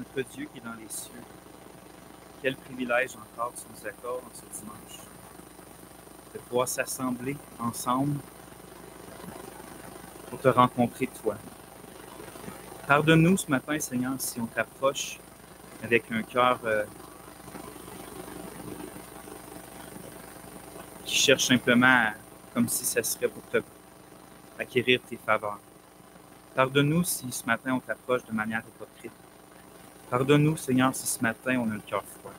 notre Dieu qui est dans les cieux, quel privilège encore tu nous accordes en ce dimanche de pouvoir s'assembler ensemble pour te rencontrer toi. Pardonne-nous ce matin, Seigneur, si on t'approche avec un cœur qui cherche simplement comme si ça serait pour te acquérir tes faveurs. Pardonne-nous si ce matin on t'approche de manière hypocrite. Pardonne-nous, Seigneur, si ce matin on a le cœur froid.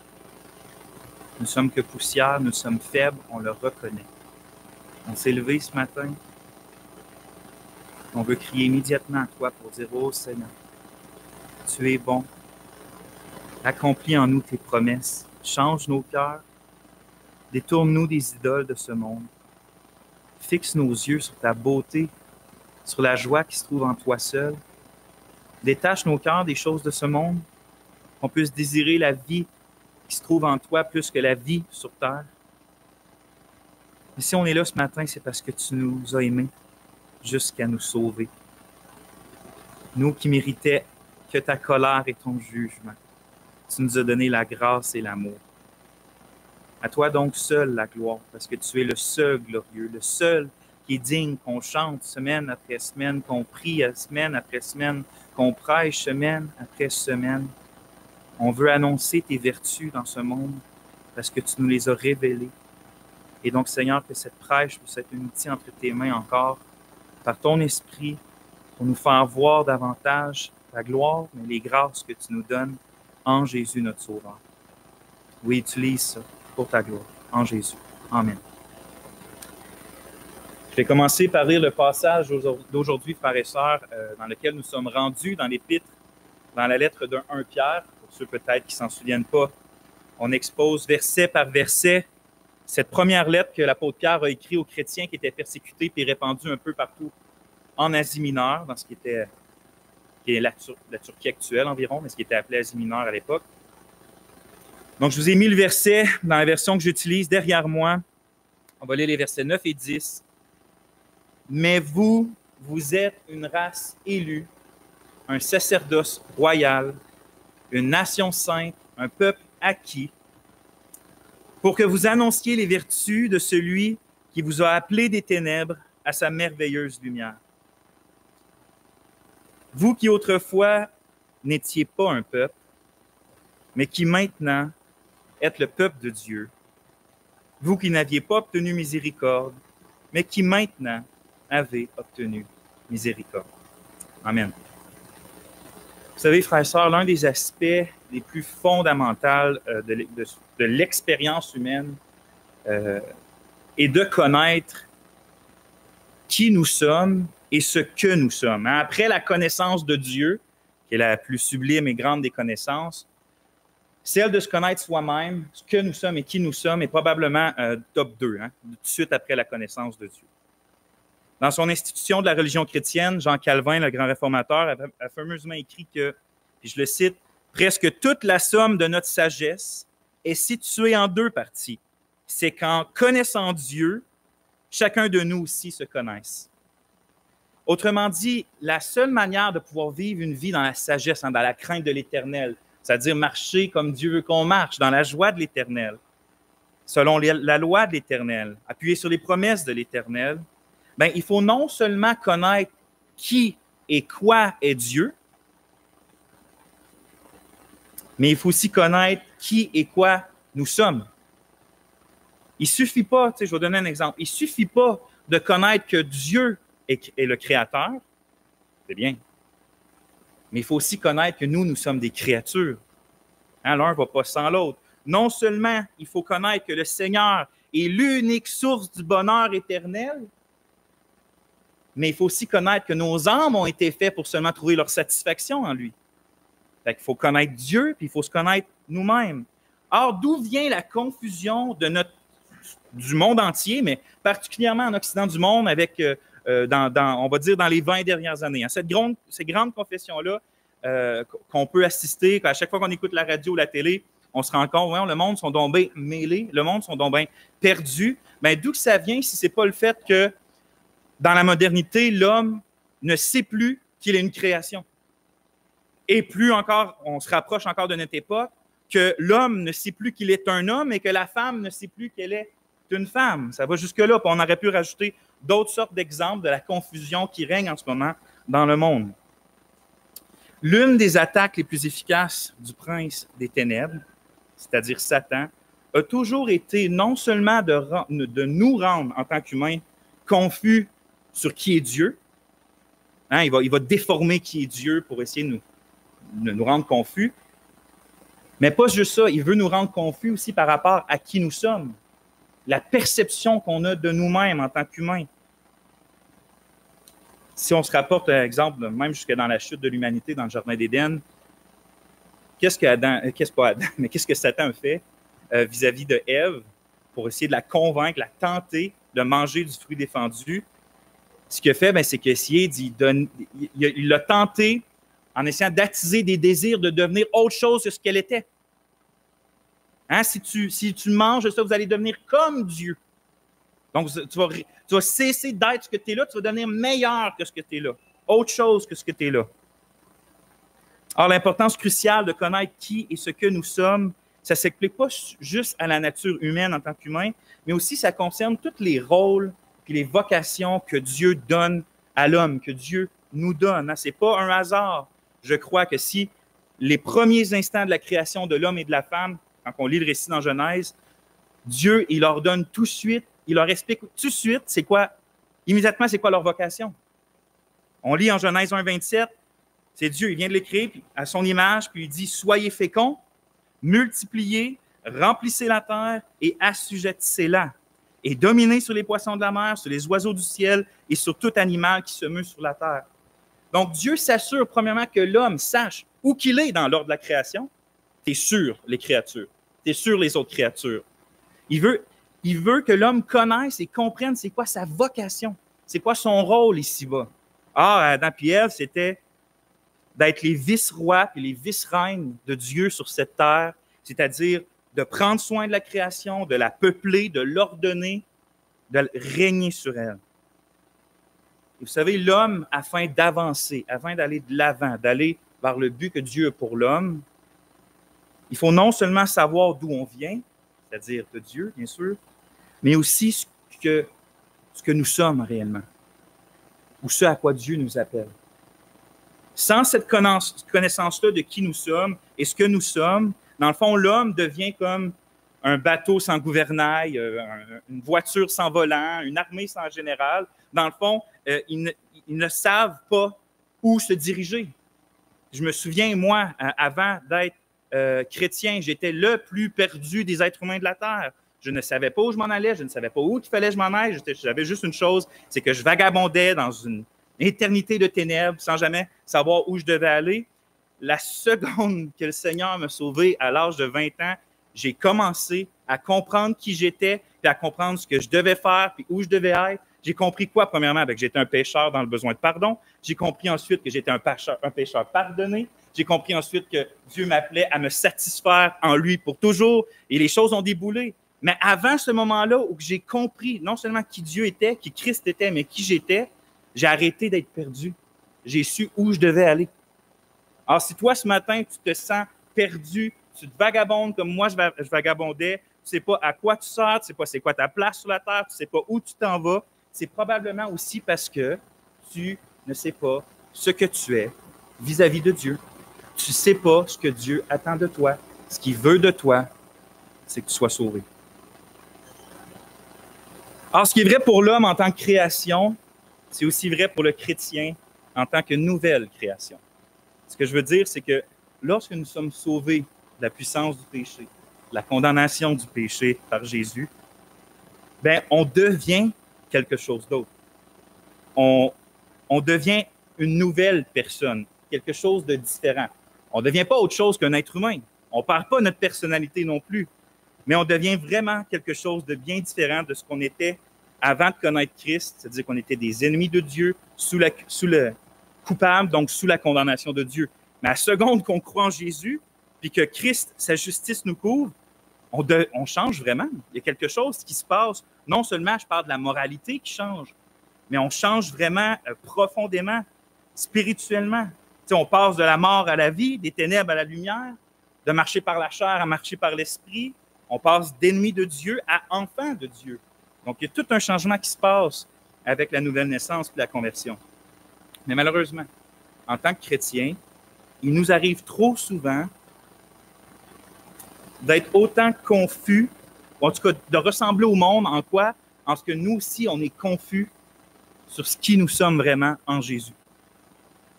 Nous sommes que poussière, nous sommes faibles, on le reconnaît. On s'est levé ce matin. On veut crier immédiatement à toi pour dire « Oh Seigneur, tu es bon. Accomplis en nous tes promesses. Change nos cœurs. Détourne-nous des idoles de ce monde. Fixe nos yeux sur ta beauté, sur la joie qui se trouve en toi seul. Détache nos cœurs des choses de ce monde, qu'on puisse désirer la vie qui se trouve en toi plus que la vie sur terre. Mais si on est là ce matin, c'est parce que tu nous as aimés jusqu'à nous sauver. Nous qui méritais que ta colère et ton jugement. Tu nous as donné la grâce et l'amour. À toi donc seul la gloire, parce que tu es le seul glorieux, le seul qui est digne qu'on chante semaine après semaine, qu'on prie semaine après semaine, qu'on prêche semaine après semaine. On veut annoncer tes vertus dans ce monde parce que tu nous les as révélées. Et donc, Seigneur, que cette prêche ou cette unité entre tes mains encore, par ton esprit, pour nous faire voir davantage ta gloire, mais les grâces que tu nous donnes en Jésus notre Sauveur. Oui, utilise ça pour ta gloire, en Jésus. Amen. Je vais commencer par lire le passage d'aujourd'hui, frères et sœurs, dans lequel nous sommes rendus dans l'Épître, dans la lettre d'un 1 Pierre. Pour ceux peut-être qui ne s'en souviennent pas, on expose verset par verset cette première lettre que l'apôtre Pierre a écrite aux chrétiens qui étaient persécutés et répandus un peu partout en Asie mineure, dans ce qui est la Turquie actuelle environ, mais ce qui était appelé Asie mineure à l'époque. Donc, je vous ai mis le verset dans la version que j'utilise derrière moi. On va lire les versets 9 et 10. « Mais vous êtes une race élue, un sacerdoce royal, une nation sainte, un peuple acquis, pour que vous annonciez les vertus de celui qui vous a appelé des ténèbres à sa merveilleuse lumière. Vous qui autrefois n'étiez pas un peuple, mais qui maintenant êtes le peuple de Dieu. Vous qui n'aviez pas obtenu miséricorde, mais qui maintenant avez obtenu miséricorde. » Amen. Vous savez, frères et sœurs, l'un des aspects les plus fondamentaux de l'expérience humaine est de connaître qui nous sommes et ce que nous sommes. Après la connaissance de Dieu, qui est la plus sublime et grande des connaissances, celle de se connaître soi-même, ce que nous sommes et qui nous sommes, est probablement top 2, tout de suite après la connaissance de Dieu. Dans son institution de la religion chrétienne, Jean Calvin, le grand réformateur, a fameusement écrit que, puis je le cite, « Presque toute la somme de notre sagesse est située en deux parties. C'est qu'en connaissant Dieu, chacun de nous aussi se connaisse. » Autrement dit, la seule manière de pouvoir vivre une vie dans la sagesse, dans la crainte de l'Éternel, c'est-à-dire marcher comme Dieu veut qu'on marche, dans la joie de l'Éternel, selon la loi de l'Éternel, appuyé sur les promesses de l'Éternel, bien, il faut non seulement connaître qui et quoi est Dieu, mais il faut aussi connaître qui et quoi nous sommes. Il ne suffit pas, je vais donner un exemple, il ne suffit pas de connaître que Dieu est le Créateur, c'est bien, mais il faut aussi connaître que nous sommes des créatures. L'un ne va pas sans l'autre. Non seulement il faut connaître que le Seigneur est l'unique source du bonheur éternel, mais il faut aussi connaître que nos âmes ont été faites pour seulement trouver leur satisfaction en lui. Fait qu'il faut connaître Dieu, puis il faut se connaître nous-mêmes. Or, d'où vient la confusion du monde entier, mais particulièrement en Occident du monde, avec, on va dire, dans les 20 dernières années. Ces grandes confessions-là qu'on peut assister, à chaque fois qu'on écoute la radio ou la télé, on se rend compte, voyons, le monde sont donc bien mêlés, le monde sont donc bien perdus. Mais d'où que ça vient si ce n'est pas le fait que dans la modernité, l'homme ne sait plus qu'il est une création. Et plus encore, on se rapproche encore de notre époque, que l'homme ne sait plus qu'il est un homme et que la femme ne sait plus qu'elle est une femme. Ça va jusque-là. Puis on aurait pu rajouter d'autres sortes d'exemples de la confusion qui règne en ce moment dans le monde. L'une des attaques les plus efficaces du prince des ténèbres, c'est-à-dire Satan, a toujours été non seulement de nous rendre en tant qu'humains confus sur qui est Dieu, hein, il va déformer qui est Dieu pour essayer de nous rendre confus, mais pas juste ça, il veut nous rendre confus aussi par rapport à qui nous sommes, la perception qu'on a de nous-mêmes en tant qu'humains. Si on se rapporte, par exemple, même jusque dans la chute de l'humanité dans le Jardin d'Éden, qu'est-ce que Satan a fait vis-à-vis de Ève pour essayer de la convaincre, la tenter de manger du fruit défendu? Ce qu'il a fait, c'est qu'il l'a tenté en essayant d'attiser des désirs de devenir autre chose que ce qu'elle était. Hein? Si tu manges ça, vous allez devenir comme Dieu. Donc, tu vas cesser d'être ce que tu es là, tu vas devenir meilleur que ce que tu es là, autre chose que ce que tu es là. Or, l'importance cruciale de connaître qui et ce que nous sommes, ça ne s'applique pas juste à la nature humaine en tant qu'humain, mais aussi ça concerne tous les rôles et les vocations que Dieu donne à l'homme, que Dieu nous donne. Ce n'est pas un hasard. Je crois que si les premiers instants de la création de l'homme et de la femme, quand on lit le récit dans Genèse, Dieu, il leur donne tout de suite, il leur explique tout de suite immédiatement, c'est quoi leur vocation. On lit en Genèse 1,27, c'est Dieu, il vient de l'écrire à son image, puis il dit « Soyez féconds, multipliez, remplissez la terre et assujettissez-la, et dominez sur les poissons de la mer, sur les oiseaux du ciel et sur tout animal qui se meut sur la terre. » Donc, Dieu s'assure premièrement que l'homme sache où qu'il est dans l'ordre de la création. Tu es sur les créatures, tu es sur les autres créatures. Il veut que l'homme connaisse et comprenne c'est quoi sa vocation, c'est quoi son rôle ici-bas. Adam et Ève, c'était d'être les vice-rois et les vice-reines de Dieu sur cette terre, c'est-à-dire de prendre soin de la création, de la peupler, de l'ordonner, de régner sur elle. Et vous savez, l'homme, afin d'avancer, afin d'aller de l'avant, d'aller vers le but que Dieu a pour l'homme, il faut non seulement savoir d'où on vient, c'est-à-dire de Dieu, bien sûr, mais aussi ce que nous sommes réellement, ou ce à quoi Dieu nous appelle. Sans cette connaissance-là de qui nous sommes et ce que nous sommes, dans le fond, l'homme devient comme un bateau sans gouvernail, une voiture sans volant, une armée sans général. Dans le fond, ils ne savent pas où se diriger. Je me souviens, moi, avant d'être chrétien, j'étais le plus perdu des êtres humains de la Terre. Je ne savais pas où je m'en allais, je ne savais pas où il fallait que je m'en aille. J'avais juste une chose, c'est que je vagabondais dans une éternité de ténèbres sans jamais savoir où je devais aller. La seconde que le Seigneur m'a sauvé à l'âge de 20 ans, j'ai commencé à comprendre qui j'étais, puis à comprendre ce que je devais faire, puis où je devais être. J'ai compris quoi, premièrement? Que j'étais un pécheur dans le besoin de pardon. J'ai compris ensuite que j'étais un pécheur pardonné. J'ai compris ensuite que Dieu m'appelait à me satisfaire en lui pour toujours. Et les choses ont déboulé. Mais avant ce moment-là où j'ai compris non seulement qui Dieu était, qui Christ était, mais qui j'étais, j'ai arrêté d'être perdu. J'ai su où je devais aller. Alors, si toi, ce matin, tu te sens perdu, tu te vagabondes comme moi, je vagabondais, tu ne sais pas à quoi tu sors, tu ne sais pas c'est quoi ta place sur la terre, tu ne sais pas où tu t'en vas, c'est probablement aussi parce que tu ne sais pas ce que tu es vis-à-vis de Dieu. Tu ne sais pas ce que Dieu attend de toi. Ce qu'il veut de toi, c'est que tu sois sauvé. Alors, ce qui est vrai pour l'homme en tant que création, c'est aussi vrai pour le chrétien en tant que nouvelle création. Ce que je veux dire, c'est que lorsque nous sommes sauvés de la puissance du péché, de la condamnation du péché par Jésus, bien, on devient quelque chose d'autre. On devient une nouvelle personne, quelque chose de différent. On ne devient pas autre chose qu'un être humain. On ne perd pas notre personnalité non plus, mais on devient vraiment quelque chose de bien différent de ce qu'on était avant de connaître Christ, c'est-à-dire qu'on était des ennemis de Dieu, sous le coupable, donc sous la condamnation de Dieu. Mais à la seconde qu'on croit en Jésus, puis que Christ, sa justice nous couvre, on change vraiment. Il y a quelque chose qui se passe. Non seulement je parle de la moralité qui change, mais on change vraiment profondément, spirituellement. sais, on passe de la mort à la vie, des ténèbres à la lumière, de marcher par la chair à marcher par l'esprit. On passe d'ennemis de Dieu à enfants de Dieu. Donc, il y a tout un changement qui se passe avec la nouvelle naissance et la conversion. Mais malheureusement, en tant que chrétiens, il nous arrive trop souvent d'être autant confus, ou en tout cas de ressembler au monde en quoi? En ce que nous aussi, on est confus sur ce qui nous sommes vraiment en Jésus.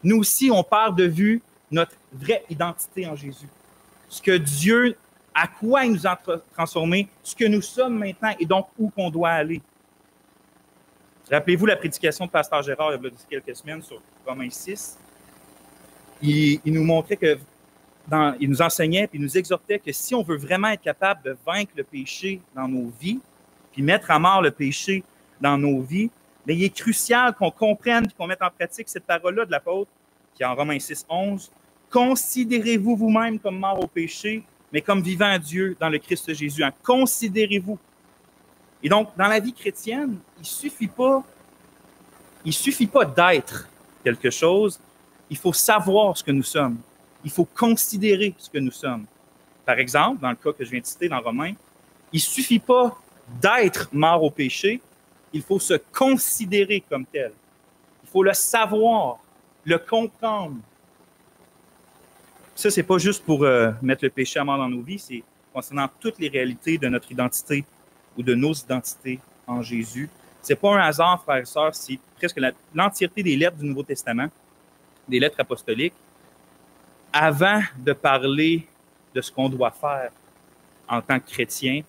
Nous aussi, on perd de vue notre vraie identité en Jésus. Ce que Dieu, à quoi il nous a transformés, ce que nous sommes maintenant et donc où qu'on doit aller. Rappelez-vous la prédication de Pasteur Gérard il y a quelques semaines sur Romains 6. Il nous montrait que, il nous enseignait et il nous exhortait que si on veut vraiment être capable de vaincre le péché dans nos vies, puis mettre à mort le péché dans nos vies, mais il est crucial qu'on comprenne et qu'on mette en pratique cette parole-là de l'apôtre, qui est en Romains 6, 11. Considérez-vous vous-même comme mort au péché, mais comme vivant à Dieu dans le Christ Jésus. Considérez-vous. Et donc, dans la vie chrétienne, il ne suffit pas d'être quelque chose, il faut savoir ce que nous sommes. Il faut considérer ce que nous sommes. Par exemple, dans le cas que je viens de citer dans Romains, il ne suffit pas d'être mort au péché, il faut se considérer comme tel. Il faut le savoir, le comprendre. Ça, ce n'est pas juste pour mettre le péché à mort dans nos vies, c'est concernant toutes les réalités de notre identité ou de nos identités en Jésus. Ce n'est pas un hasard, frères et sœurs, c'est presque l'entièreté des lettres du Nouveau Testament, des lettres apostoliques, avant de parler de ce qu'on doit faire en tant que chrétien,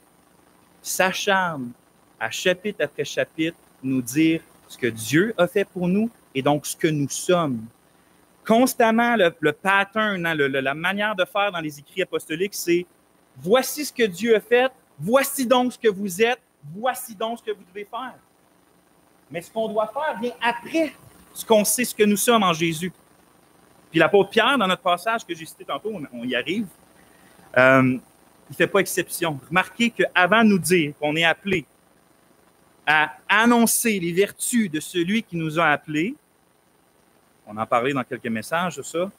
s'acharne à chapitre après chapitre nous dire ce que Dieu a fait pour nous et donc ce que nous sommes. Constamment, le pattern, la manière de faire dans les écrits apostoliques, c'est « Voici ce que Dieu a fait, voici donc ce que vous êtes, voici donc ce que vous devez faire. » Mais ce qu'on doit faire vient après ce qu'on sait ce que nous sommes en Jésus. Puis l'apôtre Pierre, dans notre passage que j'ai cité tantôt, on y arrive, il ne fait pas exception. Remarquez qu'avant de nous dire qu'on est appelé à annoncer les vertus de celui qui nous a appelés, on en parlait dans quelques messages de ça,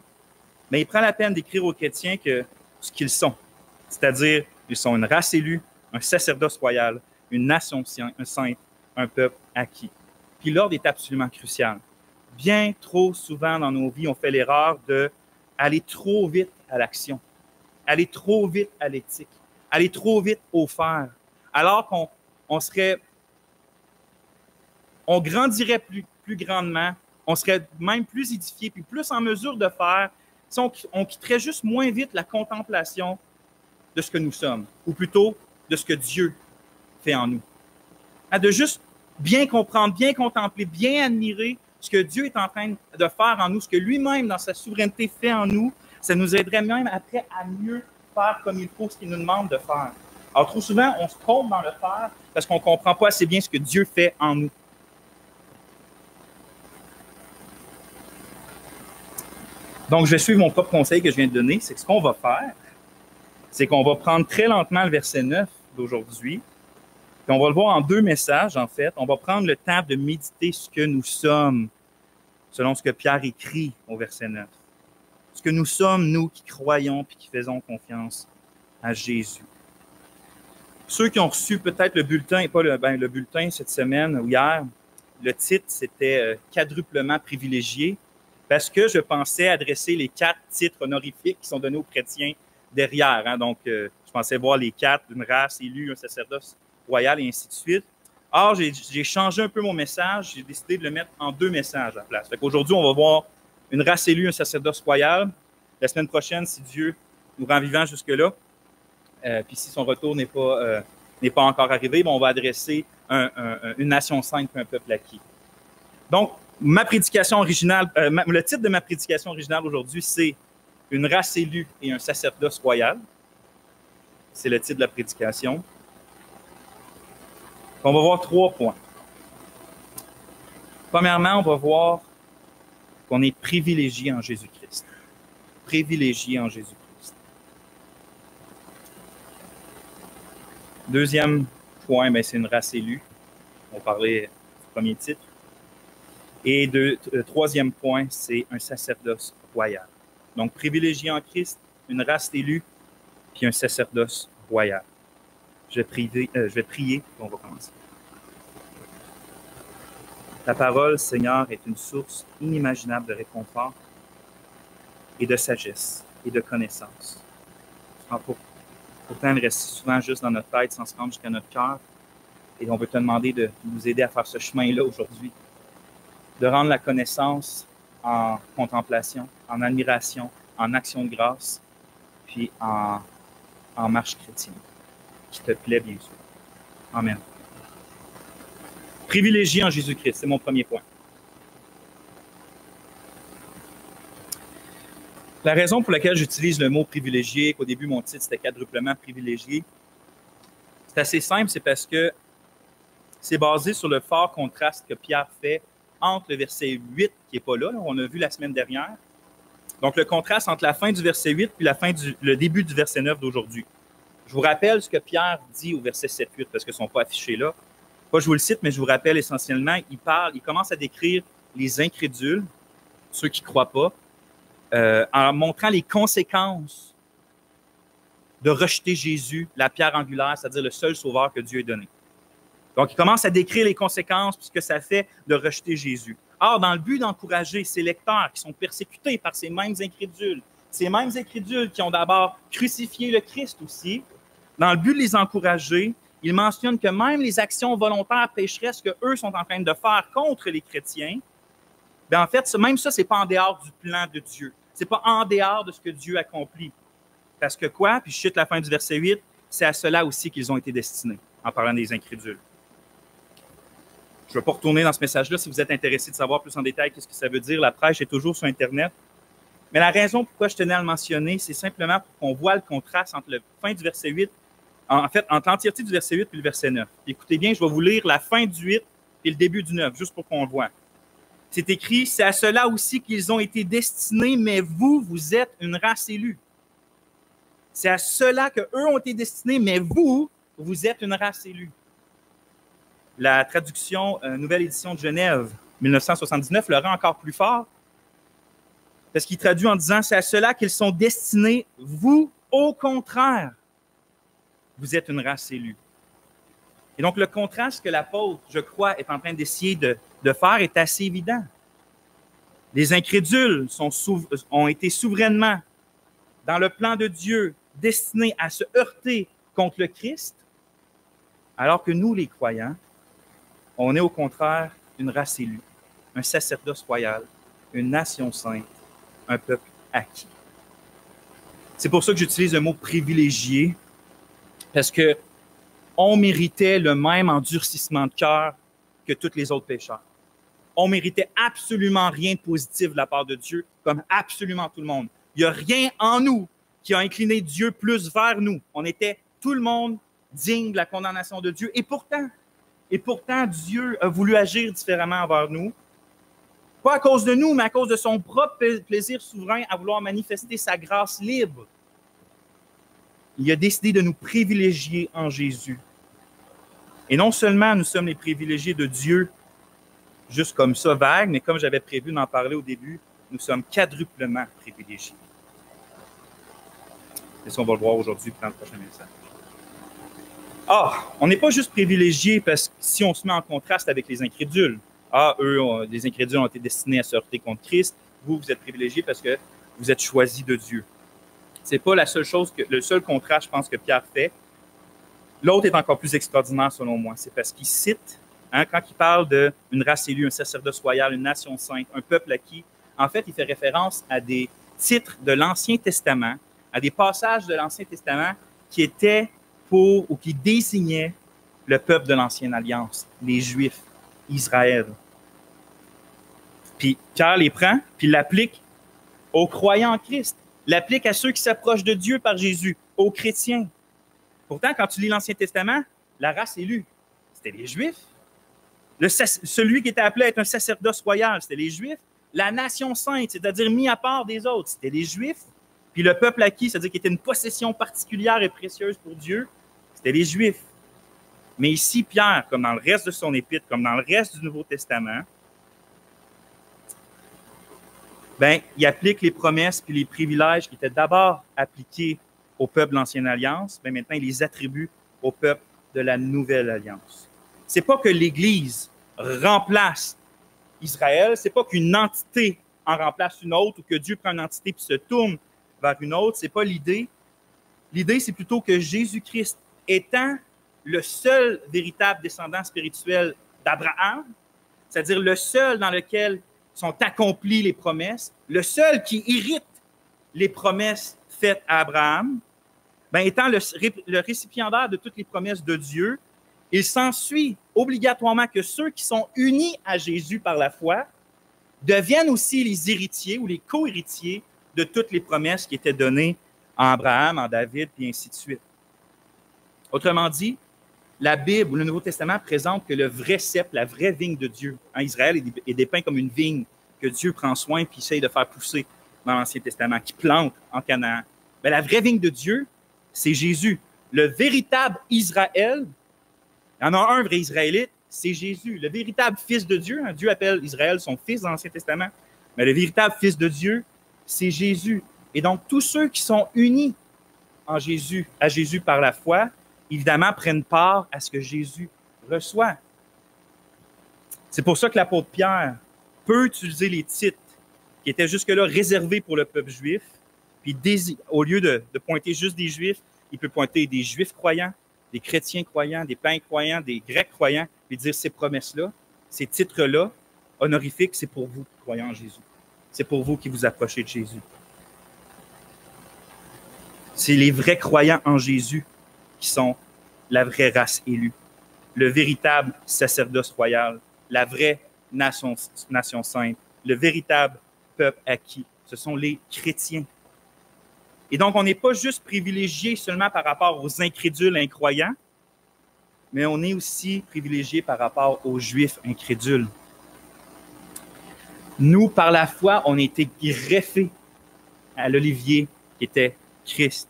mais il prend la peine d'écrire aux chrétiens ce qu'ils sont. C'est-à-dire, ils sont une race élue, un sacerdoce royal, une nation sainte, un peuple acquis. Puis l'ordre est absolument crucial. Bien trop souvent dans nos vies, on fait l'erreur d'aller trop vite à l'action, aller trop vite à l'éthique, aller trop vite au faire, alors qu'on grandirait plus grandement, on serait même plus édifié, puis plus en mesure de faire, si on quitterait juste moins vite la contemplation de ce que nous sommes, ou plutôt de ce que Dieu fait en nous. De juste bien comprendre, bien contempler, bien admirer ce que Dieu est en train de faire en nous, ce que lui-même, dans sa souveraineté, fait en nous, ça nous aiderait même après à mieux faire comme il faut ce qu'il nous demande de faire. Alors, trop souvent, on se trompe dans le faire parce qu'on ne comprend pas assez bien ce que Dieu fait en nous. Donc, je vais suivre mon propre conseil que je viens de donner. C'est que ce qu'on va faire, c'est qu'on va prendre très lentement le verset 9 d'aujourd'hui. Puis on va le voir en deux messages, en fait. On va prendre le temps de méditer ce que nous sommes, selon ce que Pierre écrit au verset 9. Ce que nous sommes, nous qui croyons puis qui faisons confiance à Jésus. Ceux qui ont reçu peut-être le bulletin, et pas le bulletin cette semaine ou hier, le titre, c'était « Quadruplement privilégié », parce que je pensais adresser les 4 titres honorifiques qui sont donnés aux chrétiens derrière. Hein. Donc, je pensais voir les 4, une race élue, un sacerdoce royal et ainsi de suite. Or, j'ai changé un peu mon message. J'ai décidé de le mettre en 2 messages à la place. Fait qu'aujourd'hui, on va voir une race élue, un sacerdoce royal. La semaine prochaine, si Dieu nous rend vivants jusque-là, puis si son retour n'est pas encore arrivé, on va adresser une nation sainte et un peuple acquis. Donc, ma prédication originale, le titre de ma prédication originale aujourd'hui, c'est « Une race élue et un sacerdoce royal ». C'est le titre de la prédication. On va voir 3 points. Premièrement, on va voir qu'on est privilégié en Jésus-Christ. Privilégié en Jésus-Christ. Deuxième point, c'est une race élue. On parlait du premier titre. Et troisième point, c'est un sacerdoce royal. Donc, privilégié en Christ, une race élue, puis un sacerdoce royal. Je vais prier, puis on va commencer. Ta parole, Seigneur, est une source inimaginable de réconfort et de sagesse et de connaissance. Pourtant, elle reste souvent juste dans notre tête sans se rendre jusqu'à notre cœur. Et on veut te demander de nous aider à faire ce chemin-là aujourd'hui, de rendre la connaissance en contemplation, en admiration, en action de grâce, puis en marche chrétienne, qui te plaît bien sûr. Amen. Privilégié en Jésus-Christ, c'est mon premier point. La raison pour laquelle j'utilise le mot privilégié, qu'au début mon titre c'était quadruplement privilégié, c'est assez simple, c'est parce que c'est basé sur le fort contraste que Pierre fait entre le verset 8, qui n'est pas là, on a vu la semaine dernière. Donc, le contraste entre la fin du verset 8 puis le début du verset 9 d'aujourd'hui. Je vous rappelle ce que Pierre dit au verset 7-8, parce qu'ils ne sont pas affichés là. Pas je vous le cite, mais je vous rappelle essentiellement, il commence à décrire les incrédules, ceux qui ne croient pas, en montrant les conséquences de rejeter Jésus, la pierre angulaire, c'est-à-dire le seul sauveur que Dieu ait donné. Donc, il commence à décrire les conséquences puisque ça fait de rejeter Jésus. Or, dans le but d'encourager ces lecteurs qui sont persécutés par ces mêmes incrédules qui ont d'abord crucifié le Christ aussi, dans le but de les encourager, il mentionne que même les actions volontaires pécheresses qu'eux sont en train de faire contre les chrétiens, bien en fait, même ça, ce n'est pas en dehors du plan de Dieu. Ce n'est pas en dehors de ce que Dieu accomplit. Parce que quoi? Puis je cite la fin du verset 8, c'est à cela aussi qu'ils ont été destinés, en parlant des incrédules. Je ne vais pas retourner dans ce message-là. Si vous êtes intéressé de savoir plus en détail qu'est-ce que ça veut dire, la prêche est toujours sur Internet. Mais la raison pourquoi je tenais à le mentionner, c'est simplement pour qu'on voit le contraste entre la fin du verset 8, en fait, entre l'entièreté du verset 8 et le verset 9. Écoutez bien, je vais vous lire la fin du 8 et le début du 9, juste pour qu'on le voit. C'est écrit, c'est à cela aussi qu'ils ont été destinés, mais vous êtes une race élue. C'est à cela qu'eux ont été destinés, mais vous êtes une race élue. La traduction Nouvelle édition de Genève, 1979, le rend encore plus fort, parce qu'il traduit en disant, c'est à cela qu'ils sont destinés, vous, au contraire, vous êtes une race élue. Et donc, le contraste que l'apôtre, je crois, est en train d'essayer de faire est assez évident. Les incrédules ont été souverainement, dans le plan de Dieu, destinés à se heurter contre le Christ, alors que nous, les croyants, on est au contraire une race élue, un sacerdoce royal, une nation sainte, un peuple acquis. C'est pour ça que j'utilise le mot privilégié, parce qu'on méritait le même endurcissement de cœur que tous les autres pécheurs. On méritait absolument rien de positif de la part de Dieu, comme absolument tout le monde. Il n'y a rien en nous qui a incliné Dieu plus vers nous. On était tout le monde digne de la condamnation de Dieu. Et pourtant, Dieu a voulu agir différemment envers nous. Pas à cause de nous, mais à cause de son propre plaisir souverain à vouloir manifester sa grâce libre. Il a décidé de nous privilégier en Jésus. Et non seulement nous sommes les privilégiés de Dieu, juste comme ça, vague, mais comme j'avais prévu d'en parler au début, nous sommes quadruplement privilégiés. Et ça, on va le voir aujourd'hui dans le prochain message. On n'est pas juste privilégiés parce que si on se met en contraste avec les incrédules, les incrédules ont été destinés à se heurter contre Christ, vous êtes privilégiés parce que vous êtes choisis de Dieu. Ce n'est pas la seule chose, le seul contraste, je pense, que Pierre fait. L'autre est encore plus extraordinaire, selon moi. C'est parce qu'il cite, quand il parle d'une race élue, un sacerdoce royal, une nation sainte, un peuple acquis, en fait, il fait référence à des titres de l'Ancien Testament, à des passages de l'Ancien Testament qui étaient pour ou qui désignaient le peuple de l'Ancienne Alliance, les Juifs, Israël. Puis Pierre les prend, puis l'applique aux croyants en Christ, l'applique à ceux qui s'approchent de Dieu par Jésus, aux chrétiens. Pourtant, quand tu lis l'Ancien Testament, la race élue, c'était les Juifs. Celui qui était appelé à être un sacerdoce royal, c'était les Juifs. La nation sainte, c'est-à-dire mis à part des autres, c'était les Juifs. Puis le peuple acquis, c'est-à-dire qui était une possession particulière et précieuse pour Dieu, c'était les Juifs. Mais ici, Pierre, comme dans le reste de son épître, comme dans le reste du Nouveau Testament, ben, il applique les promesses puis les privilèges qui étaient d'abord appliqués au peuple de l'Ancienne Alliance, ben maintenant, il les attribue au peuple de la Nouvelle Alliance. C'est pas que l'Église remplace Israël, c'est pas qu'une entité en remplace une autre ou que Dieu prend une entité puis se tourne vers une autre, c'est pas l'idée. L'idée, c'est plutôt que Jésus-Christ, étant le seul véritable descendant spirituel d'Abraham, c'est-à-dire le seul dans lequel sont accomplies les promesses, le seul qui hérite les promesses faites à Abraham, ben, étant le récipiendaire de toutes les promesses de Dieu, il s'ensuit obligatoirement que ceux qui sont unis à Jésus par la foi deviennent aussi les héritiers ou les co-héritiers de toutes les promesses qui étaient données à Abraham, en David, et ainsi de suite. Autrement dit, la Bible ou le Nouveau Testament présente que le vrai cep, la vraie vigne de Dieu, Israël est dépeint comme une vigne que Dieu prend soin et essaye de faire pousser dans l'Ancien Testament, qui plante en Canaan. Mais la vraie vigne de Dieu, c'est Jésus. Le véritable Israël, il y en a un vrai Israélite, c'est Jésus. Le véritable Fils de Dieu, Dieu appelle Israël son fils dans l'Ancien Testament, mais le véritable Fils de Dieu, c'est Jésus. Et donc, tous ceux qui sont unis à Jésus par la foi, évidemment, prennent part à ce que Jésus reçoit. C'est pour ça que l'apôtre Pierre peut utiliser les titres qui étaient jusque-là réservés pour le peuple juif, puis au lieu de pointer juste des Juifs, il peut pointer des Juifs croyants, des chrétiens croyants, des païens croyants, des Grecs croyants, puis dire ces promesses-là, ces titres-là, honorifiques, c'est pour vous, croyants en Jésus. C'est pour vous qui vous approchez de Jésus. C'est les vrais croyants en Jésus qui sont la vraie race élue, le véritable sacerdoce royal, la vraie nation sainte, le véritable peuple acquis. Ce sont les chrétiens. Et donc, on n'est pas juste privilégié seulement par rapport aux incrédules incroyants, mais on est aussi privilégié par rapport aux Juifs incrédules. Nous, par la foi, on a été greffés à l'olivier qui était Christ.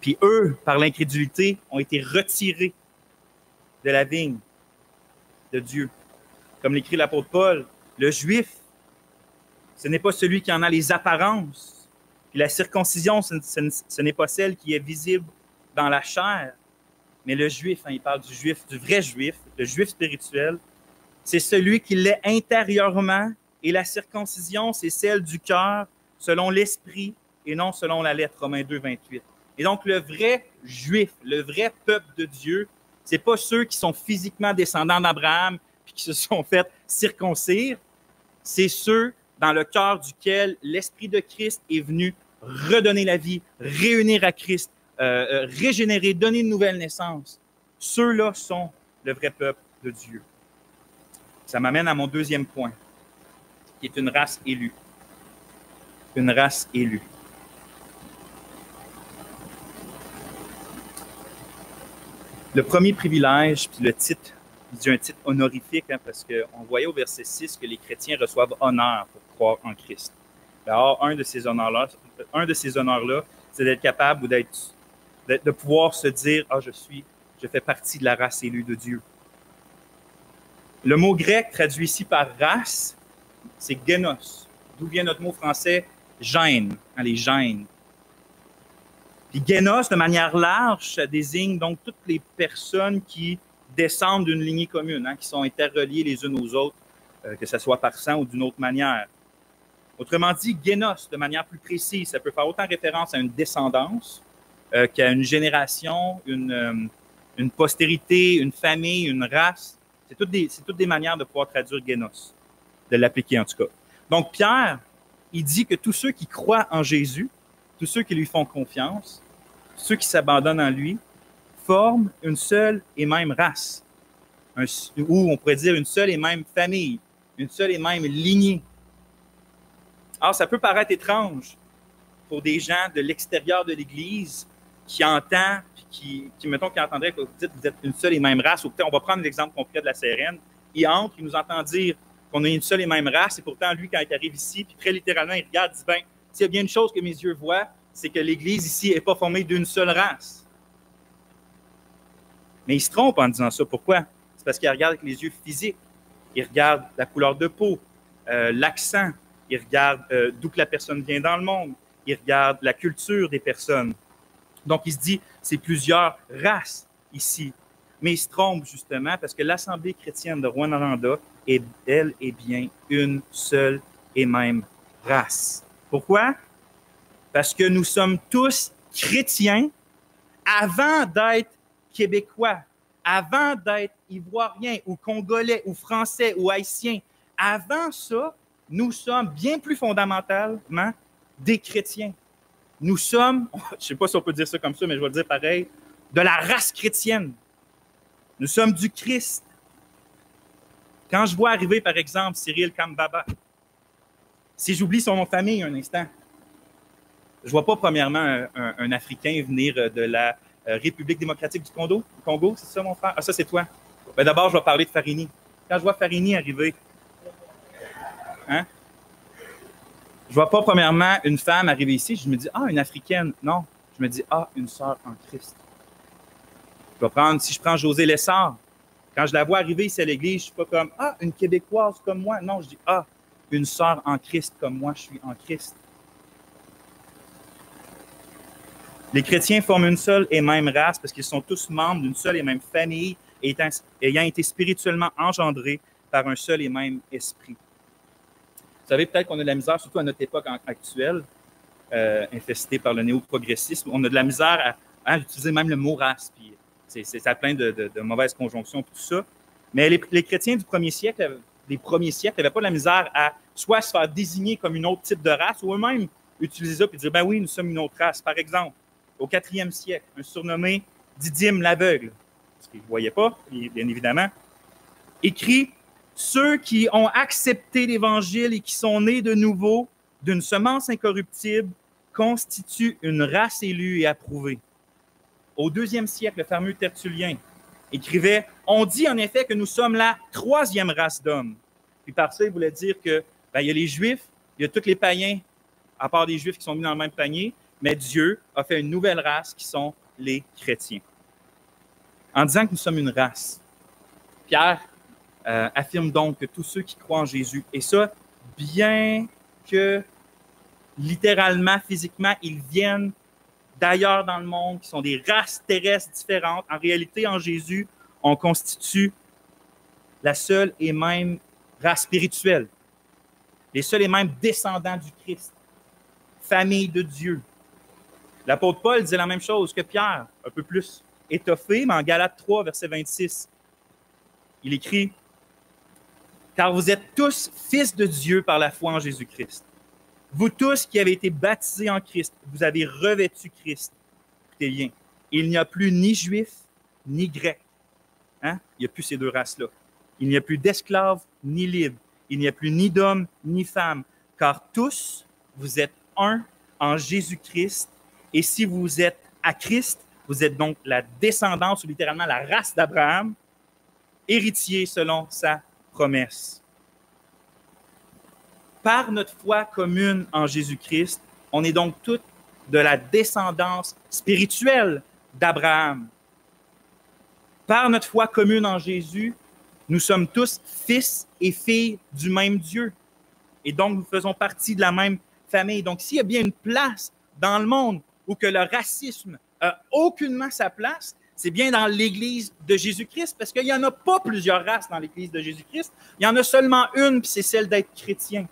Puis eux, par l'incrédulité, ont été retirés de la vigne de Dieu. Comme l'écrit l'apôtre Paul, le Juif, ce n'est pas celui qui en a les apparences. Puis la circoncision, ce n'est pas celle qui est visible dans la chair. Mais le Juif, il parle du Juif, du vrai Juif, le Juif spirituel, c'est celui qui l'est intérieurement, et la circoncision, c'est celle du cœur, selon l'esprit, et non selon la lettre, Romains 2, 28. Et donc, le vrai Juif, le vrai peuple de Dieu, c'est pas ceux qui sont physiquement descendants d'Abraham puis qui se sont fait circoncire, c'est ceux dans le cœur duquel l'Esprit de Christ est venu redonner la vie, réunir à Christ, régénérer, donner une nouvelle naissance. Ceux-là sont le vrai peuple de Dieu. Ça m'amène à mon deuxième point, qui est une race élue. Une race élue. Le premier privilège, puis le titre, je dis un titre honorifique, parce qu'on voyait au verset 6 que les chrétiens reçoivent honneur pour croire en Christ. Alors, un de ces honneurs-là, c'est d'être capable ou de pouvoir se dire « Ah, je fais partie de la race élue de Dieu ». Le mot grec traduit ici par race, c'est génos. D'où vient notre mot français gène, les gènes. Puis génos, de manière large, ça désigne donc toutes les personnes qui descendent d'une lignée commune, qui sont interreliées les unes aux autres, que ce soit par sang ou d'une autre manière. Autrement dit, génos, de manière plus précise, ça peut faire autant référence à une descendance qu'à une génération, une postérité, une famille, une race. C'est toutes des manières de pouvoir traduire génos, de l'appliquer en tout cas. Donc Pierre, il dit que tous ceux qui croient en Jésus, tous ceux qui lui font confiance, ceux qui s'abandonnent en lui, forment une seule et même race, ou on pourrait dire une seule et même famille, une seule et même lignée. Alors, ça peut paraître étrange pour des gens de l'extérieur de l'Église qui entendent, qui entendraient que vous dites que vous êtes une seule et même race, ou peut-être on va prendre l'exemple concret de la CRN, il entre, il nous entend dire qu'on est une seule et même race, et pourtant, lui, quand il arrive ici, puis très littéralement, il regarde, il dit, ben, s'il y a bien une chose que mes yeux voient, c'est que l'Église ici n'est pas formée d'une seule race. Mais il se trompe en disant ça. Pourquoi? C'est parce qu'il regarde avec les yeux physiques. Il regarde la couleur de peau, l'accent. il regarde d'où que la personne vient dans le monde, il regarde la culture des personnes. Donc, il se dit, c'est plusieurs races ici. Mais il se trompe justement parce que l'Assemblée chrétienne de Rwanda est, elle, est bien une seule et même race. Pourquoi? Parce que nous sommes tous chrétiens avant d'être québécois, avant d'être ivoiriens ou congolais ou français ou haïtiens. Avant ça, nous sommes bien plus fondamentalement des chrétiens. Nous sommes, je ne sais pas si on peut dire ça comme ça, mais je vais le dire pareil, de la race chrétienne. Nous sommes du Christ. Quand je vois arriver, par exemple, Cyril Kambaba, si j'oublie son nom de famille un instant, je ne vois pas premièrement un Africain venir de la République démocratique du Congo, c'est ça mon frère? Ah, ça c'est toi. Ben, d'abord, je vais parler de Farini. Quand je vois Farini arriver, hein? Je ne vois pas premièrement une femme arriver ici, je me dis, ah, une Africaine. Non, je me dis, ah, une sœur en Christ. Si je prends José Lessard, quand je la vois arriver ici à l'église, je ne suis pas comme, ah, une Québécoise comme moi. Non, je dis, ah, une sœur en Christ comme moi, je suis en Christ. Les chrétiens forment une seule et même race parce qu'ils sont tous membres d'une seule et même famille, ayant été spirituellement engendrés par un seul et même esprit. Vous savez, peut-être qu'on a de la misère, surtout à notre époque actuelle, infestée par le néo-progressisme, on a de la misère à utiliser même le mot race, puis ça a plein de mauvaises conjonctions et tout ça. Mais les chrétiens des premiers siècles n'avaient pas de la misère à soit se faire désigner comme une autre type de race ou eux-mêmes utiliser ça et dire, ben oui, nous sommes une autre race. Par exemple, au 4e siècle, un surnommé Didyme l'aveugle, parce qu'il ne voyait pas, bien évidemment, écrit « Ceux qui ont accepté l'Évangile et qui sont nés de nouveau d'une semence incorruptible constituent une race élue et approuvée. » Au 2e siècle, le fameux Tertullien écrivait « On dit en effet que nous sommes la 3e race d'hommes. » Puis par ça, il voulait dire que il y a les Juifs, il y a tous les païens, à part des Juifs qui sont mis dans le même panier, mais Dieu a fait une nouvelle race qui sont les chrétiens. En disant que nous sommes une race, Pierre affirme donc que tous ceux qui croient en Jésus, et ça, bien que littéralement, physiquement, ils viennent d'ailleurs dans le monde, qui sont des races terrestres différentes, en réalité, en Jésus, on constitue la seule et même race spirituelle, les seuls et mêmes descendants du Christ, famille de Dieu. L'apôtre Paul disait la même chose que Pierre, un peu plus étoffé, mais en Galates 3, verset 26. Il écrit « Car vous êtes tous fils de Dieu par la foi en Jésus-Christ. Vous tous qui avez été baptisés en Christ, vous avez revêtu Christ. » Écoutez bien, il n'y a plus ni juif, ni grec. Hein? Il n'y a plus ces deux races-là. Il n'y a plus d'esclaves, ni libres. Il n'y a plus ni d'hommes, ni femmes. Car tous, vous êtes un en Jésus-Christ. Et si vous êtes à Christ, vous êtes donc la descendance, ou littéralement la race d'Abraham, héritier selon sa promesse. Par notre foi commune en Jésus-Christ, on est donc tous de la descendance spirituelle d'Abraham. Par notre foi commune en Jésus, nous sommes tous fils et filles du même Dieu. Et donc, nous faisons partie de la même famille. Donc, s'il y a bien une place dans le monde où que le racisme n'a aucunement sa place, c'est bien dans l'Église de Jésus-Christ, parce qu'il n'y en a pas plusieurs races dans l'Église de Jésus-Christ. Il y en a seulement une, puis c'est celle d'être chrétien.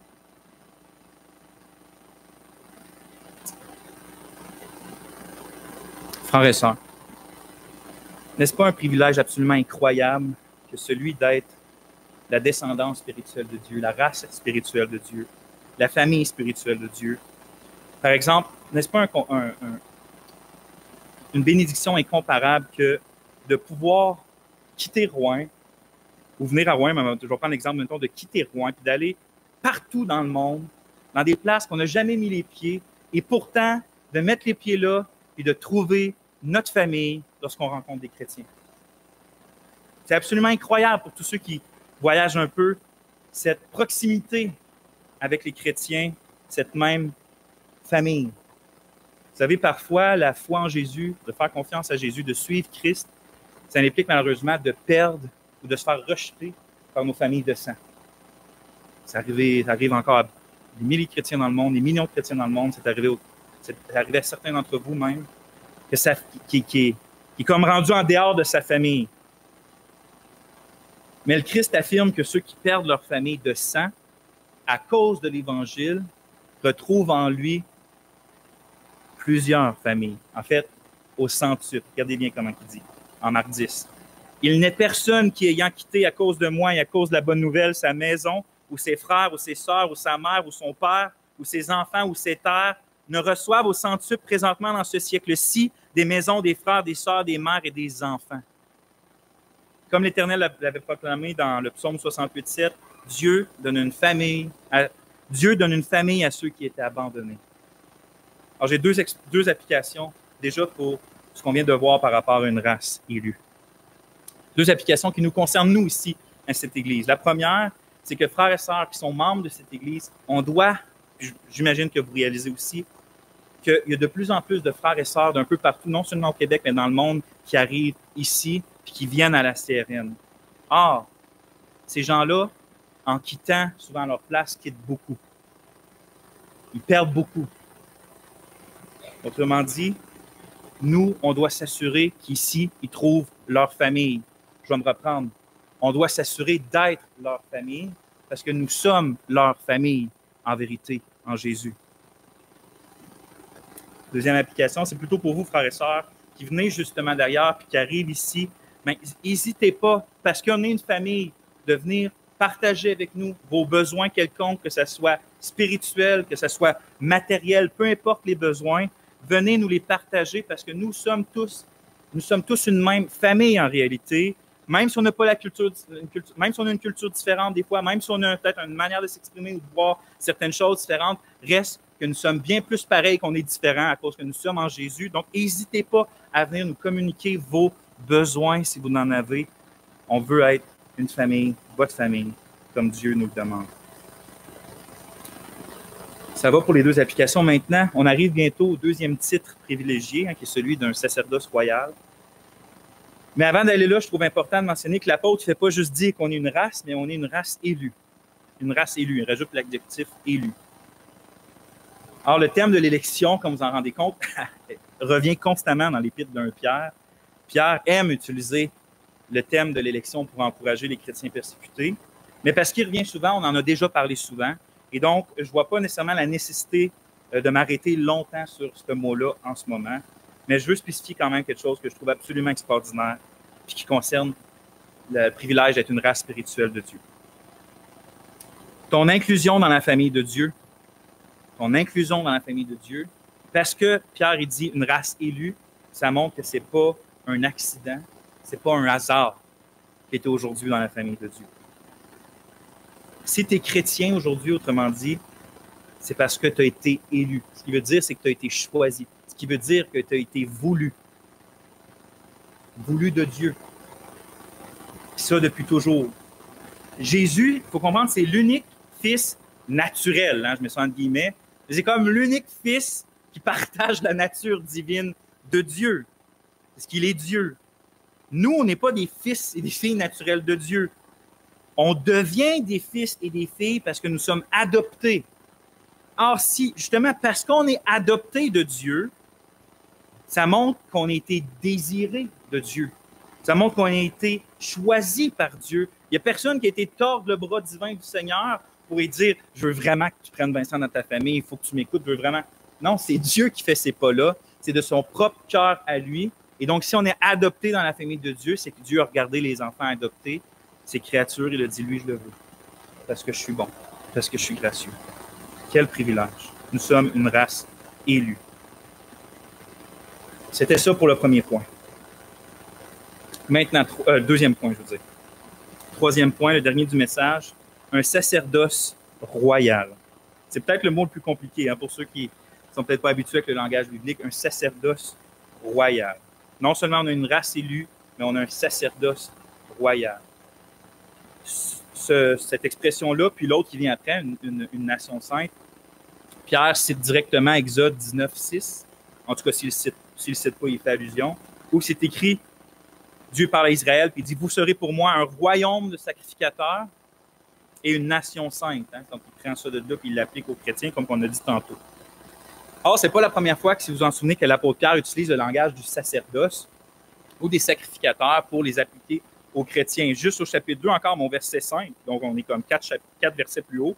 Frères et sœurs, n'est-ce pas un privilège absolument incroyable que celui d'être la descendance spirituelle de Dieu, la race spirituelle de Dieu, la famille spirituelle de Dieu? Par exemple, n'est-ce pas une bénédiction incomparable que de pouvoir quitter Rouen, ou venir à Rouen, je vais prendre l'exemple de quitter Rouen, puis d'aller partout dans le monde, dans des places qu'on n'a jamais mis les pieds, et pourtant de mettre les pieds là, et de trouver notre famille lorsqu'on rencontre des chrétiens. C'est absolument incroyable pour tous ceux qui voyagent un peu, cette proximité avec les chrétiens, cette même famille. Vous savez, parfois, la foi en Jésus, de faire confiance à Jésus, de suivre Christ, ça implique malheureusement de perdre ou de se faire rejeter par nos familles de sang. Ça arrive encore des milliers de chrétiens dans le monde, des millions de chrétiens dans le monde, c'est arrivé à certains d'entre vous même, qui est comme rendu en dehors de sa famille. Mais le Christ affirme que ceux qui perdent leur famille de sang, à cause de l'Évangile, retrouvent en lui plusieurs familles. En fait, au centuple. Regardez bien comment il dit, en Marc 10. Il n'est personne qui, ayant quitté à cause de moi et à cause de la bonne nouvelle sa maison, ou ses frères, ou ses sœurs, ou sa mère, ou son père, ou ses enfants, ou ses terres, ne reçoivent au centuple présentement dans ce siècle-ci des maisons, des frères, des sœurs, des mères et des enfants. Comme l'Éternel l'avait proclamé dans le psaume 68,7, Dieu donne une famille à ceux qui étaient abandonnés. Alors, j'ai deux applications déjà pour ce qu'on vient de voir par rapport à une race élue. Deux applications qui nous concernent, nous, ici, à cette Église. La première, c'est que frères et sœurs qui sont membres de cette Église, on doit, j'imagine que vous réalisez aussi, qu'il y a de plus en plus de frères et sœurs d'un peu partout, non seulement au Québec, mais dans le monde, qui arrivent ici et qui viennent à la CRN. Or, ces gens-là, en quittant souvent leur place, quittent beaucoup. Ils perdent beaucoup. Autrement dit, nous, on doit s'assurer qu'ici, ils trouvent leur famille. Je vais me reprendre. On doit s'assurer d'être leur famille parce que nous sommes leur famille, en vérité, en Jésus. Deuxième application, c'est plutôt pour vous, frères et sœurs, qui venez justement d'ailleurs puis qui arrivent ici. Mais n'hésitez pas, parce qu'on est une famille, de venir partager avec nous vos besoins quelconques, que ce soit spirituel, que ce soit matériel, peu importe les besoins. Venez nous les partager parce que nous sommes tous une même famille en réalité. Même si on n'a pas même si on a une culture différente des fois, même si on a peut-être une manière de s'exprimer ou de voir certaines choses différentes, reste que nous sommes bien plus pareils qu'on est différents à cause que nous sommes en Jésus. Donc, n'hésitez pas à venir nous communiquer vos besoins si vous en avez. On veut être une famille, votre famille, comme Dieu nous le demande. Ça va pour les deux applications. Maintenant, on arrive bientôt au deuxième titre privilégié, qui est celui d'un sacerdoce royal. Mais avant d'aller là, je trouve important de mentionner que l'apôtre ne fait pas juste dire qu'on est une race, mais on est une race élue. Une race élue. Il rajoute l'adjectif élu. Alors, le thème de l'élection, comme vous en rendez compte, revient constamment dans l'épître d'un Pierre. Pierre aime utiliser le thème de l'élection pour encourager les chrétiens persécutés, mais parce qu'il revient souvent, on en a déjà parlé souvent, et donc je ne vois pas nécessairement la nécessité de m'arrêter longtemps sur ce mot-là en ce moment, mais je veux spécifier quand même quelque chose que je trouve absolument extraordinaire, puis qui concerne le privilège d'être une race spirituelle de Dieu. Ton inclusion dans la famille de Dieu, parce que Pierre il dit une race élue, ça montre que ce n'est pas un accident, ce n'est pas un hasard qui est aujourd'hui dans la famille de Dieu. Si tu es chrétien aujourd'hui, autrement dit, c'est parce que tu as été élu. Ce qui veut dire, c'est que tu as été choisi. Ce qui veut dire que tu as été voulu. Voulu de Dieu. Puis ça, depuis toujours. Jésus, il faut comprendre, c'est l'unique fils naturel, je mets ça entre guillemets. C'est comme l'unique fils qui partage la nature divine de Dieu. Parce qu'il est Dieu. Nous, on n'est pas des fils et des filles naturelles de Dieu. On devient des fils et des filles parce que nous sommes adoptés. Or, justement, parce qu'on est adopté de Dieu, ça montre qu'on a été désiré de Dieu. Ça montre qu'on a été choisi par Dieu. Il n'y a personne qui a été tordre le bras divin du Seigneur pour lui dire « Je veux vraiment que tu prennes Vincent dans ta famille, il faut que tu m'écoutes, je veux vraiment... » Non, c'est Dieu qui fait ces pas-là. C'est de son propre cœur à lui. Et donc, si on est adopté dans la famille de Dieu, c'est que Dieu a regardé les enfants adoptés, ces créatures, il a dit, lui, je le veux. Parce que je suis bon, parce que je suis gracieux. Quel privilège. Nous sommes une race élue. C'était ça pour le premier point. Maintenant, deuxième point, je veux dire. Troisième point, le dernier du message, un sacerdoce royal. C'est peut-être le mot le plus compliqué pour ceux qui ne sont peut-être pas habitués avec le langage biblique, un sacerdoce royal. Non seulement on a une race élue, mais on a un sacerdoce royal. Cette expression-là, puis l'autre qui vient après, une nation sainte, Pierre cite directement Exode 19:6. En tout cas, s'il ne cite pas, il fait allusion. Où c'est écrit, Dieu parle à Israël, puis il dit, vous serez pour moi un royaume de sacrificateurs et une nation sainte. Hein? Donc, il prend ça de là et il l'applique aux chrétiens, comme on a dit tantôt. Or, ce n'est pas la première fois que, si vous vous en souvenez, que l'apôtre Pierre utilise le langage du sacerdoce ou des sacrificateurs pour les appliquer aux chrétiens. Juste au chapitre 2, encore mon verset 5, donc on est comme 4 versets plus haut.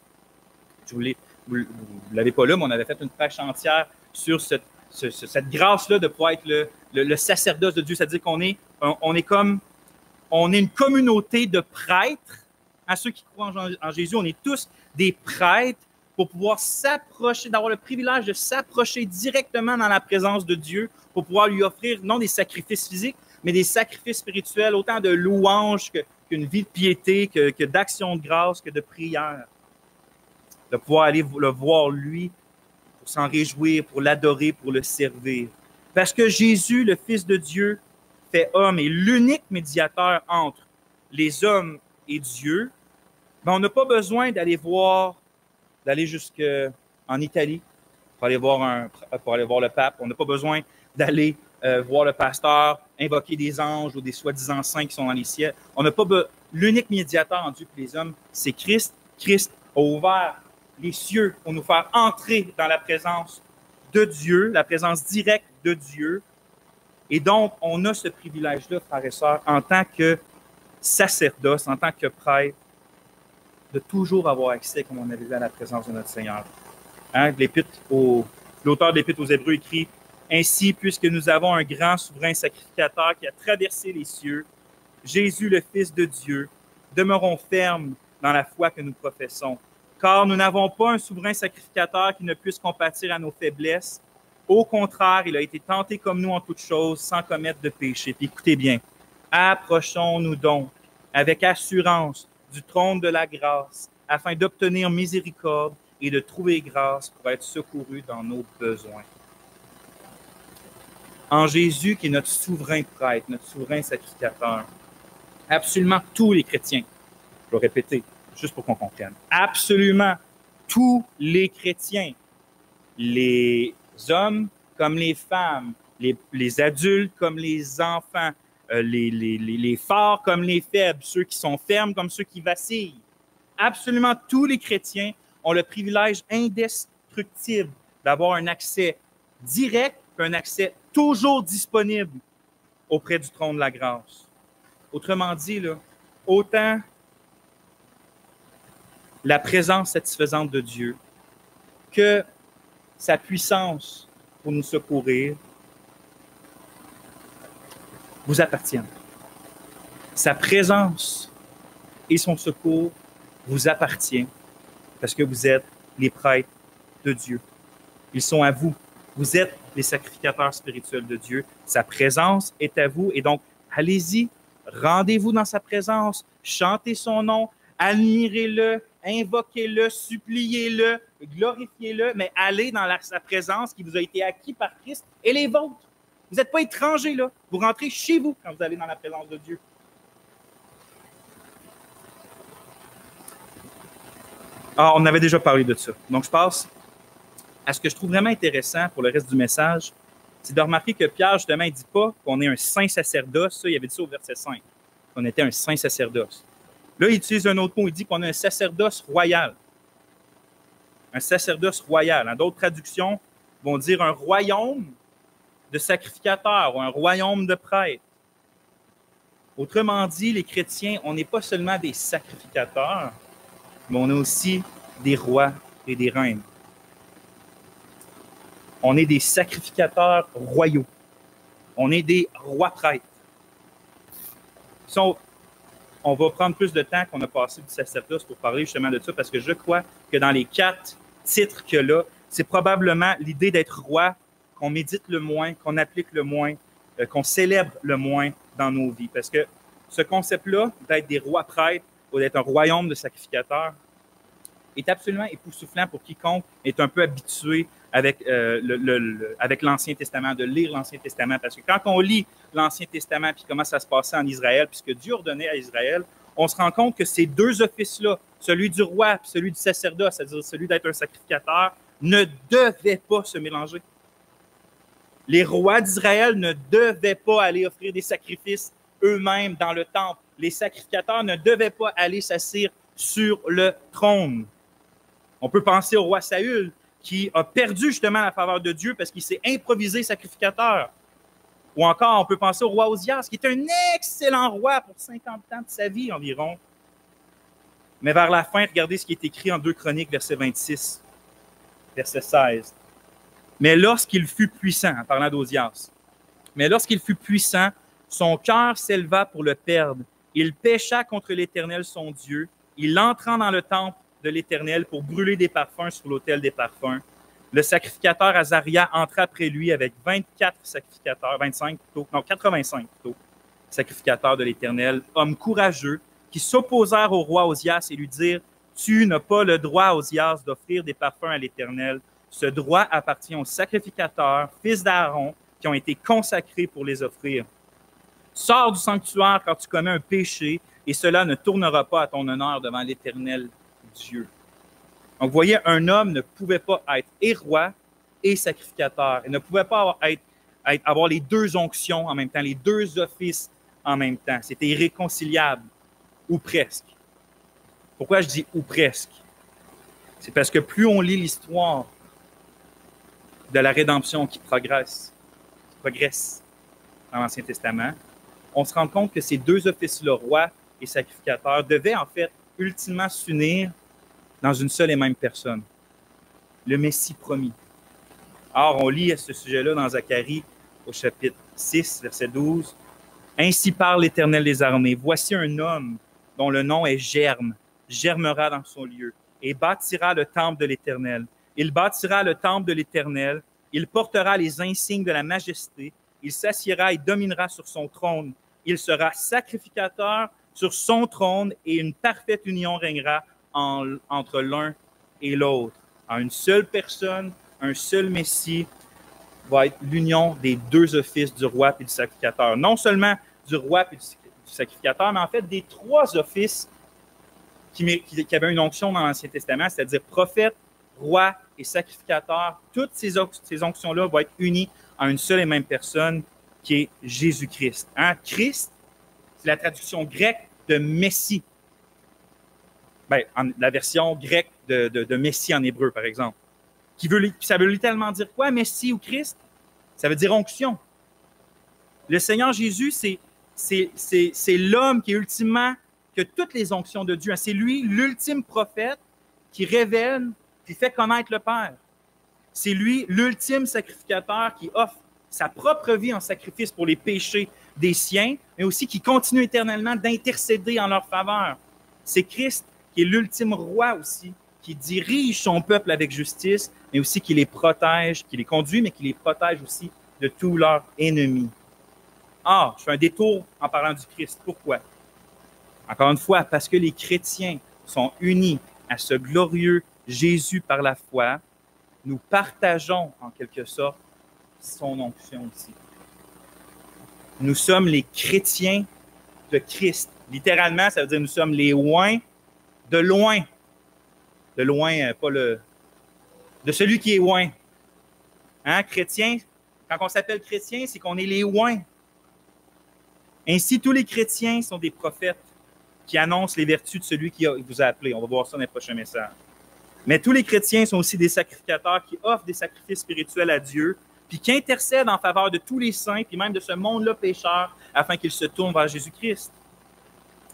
Vous ne l'avez pas là, mais on avait fait une prêche entière sur cette grâce-là de pouvoir être le sacerdoce de Dieu. C'est-à-dire qu'on est une communauté de prêtres. À ceux qui croient en Jésus, on est tous des prêtres pour pouvoir s'approcher, d'avoir le privilège de s'approcher directement dans la présence de Dieu, pour pouvoir lui offrir non des sacrifices physiques, mais des sacrifices spirituels, autant de louanges qu'une vie de piété, que d'action de grâce, que de prière. De pouvoir aller le voir, lui, pour s'en réjouir, pour l'adorer, pour le servir. Parce que Jésus, le Fils de Dieu, fait homme et l'unique médiateur entre les hommes et Dieu, ben on n'a pas besoin d'aller jusqu'en Italie pour aller voir le pape. On n'a pas besoin d'aller voir le pasteur, invoquer des anges ou des soi-disant saints qui sont dans les ciels. On n'a pas l'unique médiateur entre Dieu et les hommes, c'est Christ. Christ a ouvert les cieux pour nous faire entrer dans la présence de Dieu, la présence directe de Dieu. Et donc, on a ce privilège-là, frères et sœurs, en tant que sacerdoce, en tant que prêtre, de toujours avoir accès, comme on avait vu, à la présence de notre Seigneur. Hein? L'auteur de l'Épître aux Hébreux écrit « Ainsi, puisque nous avons un grand souverain sacrificateur qui a traversé les cieux, Jésus, le Fils de Dieu, demeurons fermes dans la foi que nous professons. Car nous n'avons pas un souverain sacrificateur qui ne puisse compatir à nos faiblesses. Au contraire, il a été tenté comme nous en toutes choses, sans commettre de péché. » Puis écoutez bien, « Approchons-nous donc avec assurance du trône de la grâce, afin d'obtenir miséricorde et de trouver grâce pour être secourus dans nos besoins. » En Jésus, qui est notre souverain prêtre, notre souverain sacrificateur, absolument tous les chrétiens, je vais répéter, juste pour qu'on comprenne, absolument tous les chrétiens, les hommes comme les femmes, les adultes comme les enfants, les forts comme les faibles, ceux qui sont fermes comme ceux qui vacillent. Absolument tous les chrétiens ont le privilège indestructible d'avoir un accès direct, un accès toujours disponible auprès du trône de la grâce. Autrement dit, là, autant la présence satisfaisante de Dieu que sa puissance pour nous secourir vous appartiennent. Sa présence et son secours vous appartiennent parce que vous êtes les prêtres de Dieu. Ils sont à vous. Vous êtes les sacrificateurs spirituels de Dieu. Sa présence est à vous. Et donc, allez-y, rendez-vous dans sa présence, chantez son nom, admirez-le, invoquez-le, suppliez-le, glorifiez-le, mais allez dans sa présence qui vous a été acquis par Christ et les vôtres. Vous n'êtes pas étrangers, là. Vous rentrez chez vous quand vous allez dans la présence de Dieu. Alors, on avait déjà parlé de ça. Donc, je passe à ce que je trouve vraiment intéressant pour le reste du message, c'est de remarquer que Pierre, justement, il ne dit pas qu'on est un saint sacerdoce. Ça, il avait dit ça au verset 5, qu'on était un saint sacerdoce. Là, il utilise un autre mot. Il dit qu'on est un sacerdoce royal. Un sacerdoce royal. Hein. D'autres traductions vont dire un royaume de sacrificateurs ou un royaume de prêtres. Autrement dit, les chrétiens, on n'est pas seulement des sacrificateurs, mais on est aussi des rois et des reines. On est des sacrificateurs royaux. On est des rois prêtres. On va prendre plus de temps qu'on a passé du sacerdoce pour parler justement de ça, parce que je crois que dans les 4 titres qu'il y a là, c'est probablement l'idée d'être roi qu'on médite le moins, qu'on applique le moins, qu'on célèbre le moins dans nos vies. Parce que ce concept-là, d'être des rois prêtres ou d'être un royaume de sacrificateurs, est absolument époustouflant pour quiconque est un peu habitué avec l'Ancien Testament, de lire l'Ancien Testament. Parce que quand on lit l'Ancien Testament puis comment ça se passait en Israël, puis ce que Dieu ordonnait à Israël, on se rend compte que ces 2 offices-là, celui du roi et celui du sacerdoce, c'est-à-dire celui d'être un sacrificateur, ne devaient pas se mélanger. Les rois d'Israël ne devaient pas aller offrir des sacrifices eux-mêmes dans le temple. Les sacrificateurs ne devaient pas aller s'asseoir sur le trône. On peut penser au roi Saül, qui a perdu justement la faveur de Dieu parce qu'il s'est improvisé sacrificateur. Ou encore, on peut penser au roi Osias, qui est un excellent roi pour 50 ans de sa vie environ. Mais vers la fin, regardez ce qui est écrit en 2 Chroniques, verset 26, verset 16. Mais lorsqu'il fut puissant, en parlant d'Osias, mais lorsqu'il fut puissant, son cœur s'éleva pour le perdre. Il pécha contre l'Éternel, son Dieu. Il entra dans le temple de l'Éternel pour brûler des parfums sur l'autel des parfums. Le sacrificateur Azaria entra après lui avec 24 sacrificateurs, 25 plutôt, non, 85 plutôt, sacrificateurs de l'Éternel, hommes courageux, qui s'opposèrent au roi Osias et lui dirent: Tu n'as pas le droit, Osias, d'offrir des parfums à l'Éternel. Ce droit appartient aux sacrificateurs, fils d'Aaron, qui ont été consacrés pour les offrir. Sors du sanctuaire quand tu commets un péché, et cela ne tournera pas à ton honneur devant l'Éternel Dieu. Donc, vous voyez, un homme ne pouvait pas être et roi et sacrificateur. Il ne pouvait pas avoir les deux onctions en même temps, les deux offices en même temps. C'était irréconciliable, ou presque. Pourquoi je dis ou presque? C'est parce que plus on lit l'histoire de la rédemption qui progresse dans l'Ancien Testament, on se rend compte que ces deux offices-là, roi et sacrificateur, devaient en fait ultimement s'unir dans une seule et même personne, le Messie promis. Or, on lit à ce sujet-là dans Zacharie au chapitre 6, verset 12. « Ainsi parle l'Éternel des armées. Voici un homme dont le nom est Germe, germera dans son lieu, et bâtira le temple de l'Éternel. Il bâtira le temple de l'Éternel, il portera les insignes de la majesté, il s'assiera et dominera sur son trône. Il sera sacrificateur sur son trône, et une parfaite union régnera entre l'un et l'autre. » En une seule personne, un seul Messie va être l'union des deux offices du roi et du sacrificateur. Non seulement du roi et du sacrificateur, mais en fait des trois offices qui avaient une onction dans l'Ancien Testament, c'est-à-dire prophète, roi et sacrificateur. Toutes ces onctions-là vont être unies en une seule et même personne qui est Jésus-Christ. Hein? Christ, c'est la traduction grecque de Messie. Ben, la version grecque de Messie en hébreu, par exemple. Ça veut littéralement dire quoi, Messie ou Christ? Ça veut dire onction. Le Seigneur Jésus, c'est l'homme qui est ultimement, que toutes les onctions de Dieu. C'est lui, l'ultime prophète, qui révèle, qui fait connaître le Père. C'est lui, l'ultime sacrificateur, qui offre sa propre vie en sacrifice pour les péchés des siens, mais aussi qui continue éternellement d'intercéder en leur faveur. C'est Christ qui est l'ultime roi aussi, qui dirige son peuple avec justice, mais aussi qui les protège, qui les conduit, mais qui les protège aussi de tous leurs ennemis. Ah, je fais un détour en parlant du Christ. Pourquoi? Encore une fois, parce que les chrétiens sont unis à ce glorieux Jésus par la foi, nous partageons en quelque sorte son onction aussi. Nous sommes les chrétiens de Christ. Littéralement, ça veut dire nous sommes les oints de loin. De loin, pas le... de celui qui est oint. Hein, chrétien, quand on s'appelle chrétien, c'est qu'on est les oints. Ainsi, tous les chrétiens sont des prophètes qui annoncent les vertus de celui qui vous a appelé. On va voir ça dans les prochains messages. Mais tous les chrétiens sont aussi des sacrificateurs qui offrent des sacrifices spirituels à Dieu, puis qui intercèdent en faveur de tous les saints, puis même de ce monde-là pécheur, afin qu'ils se tournent vers Jésus-Christ.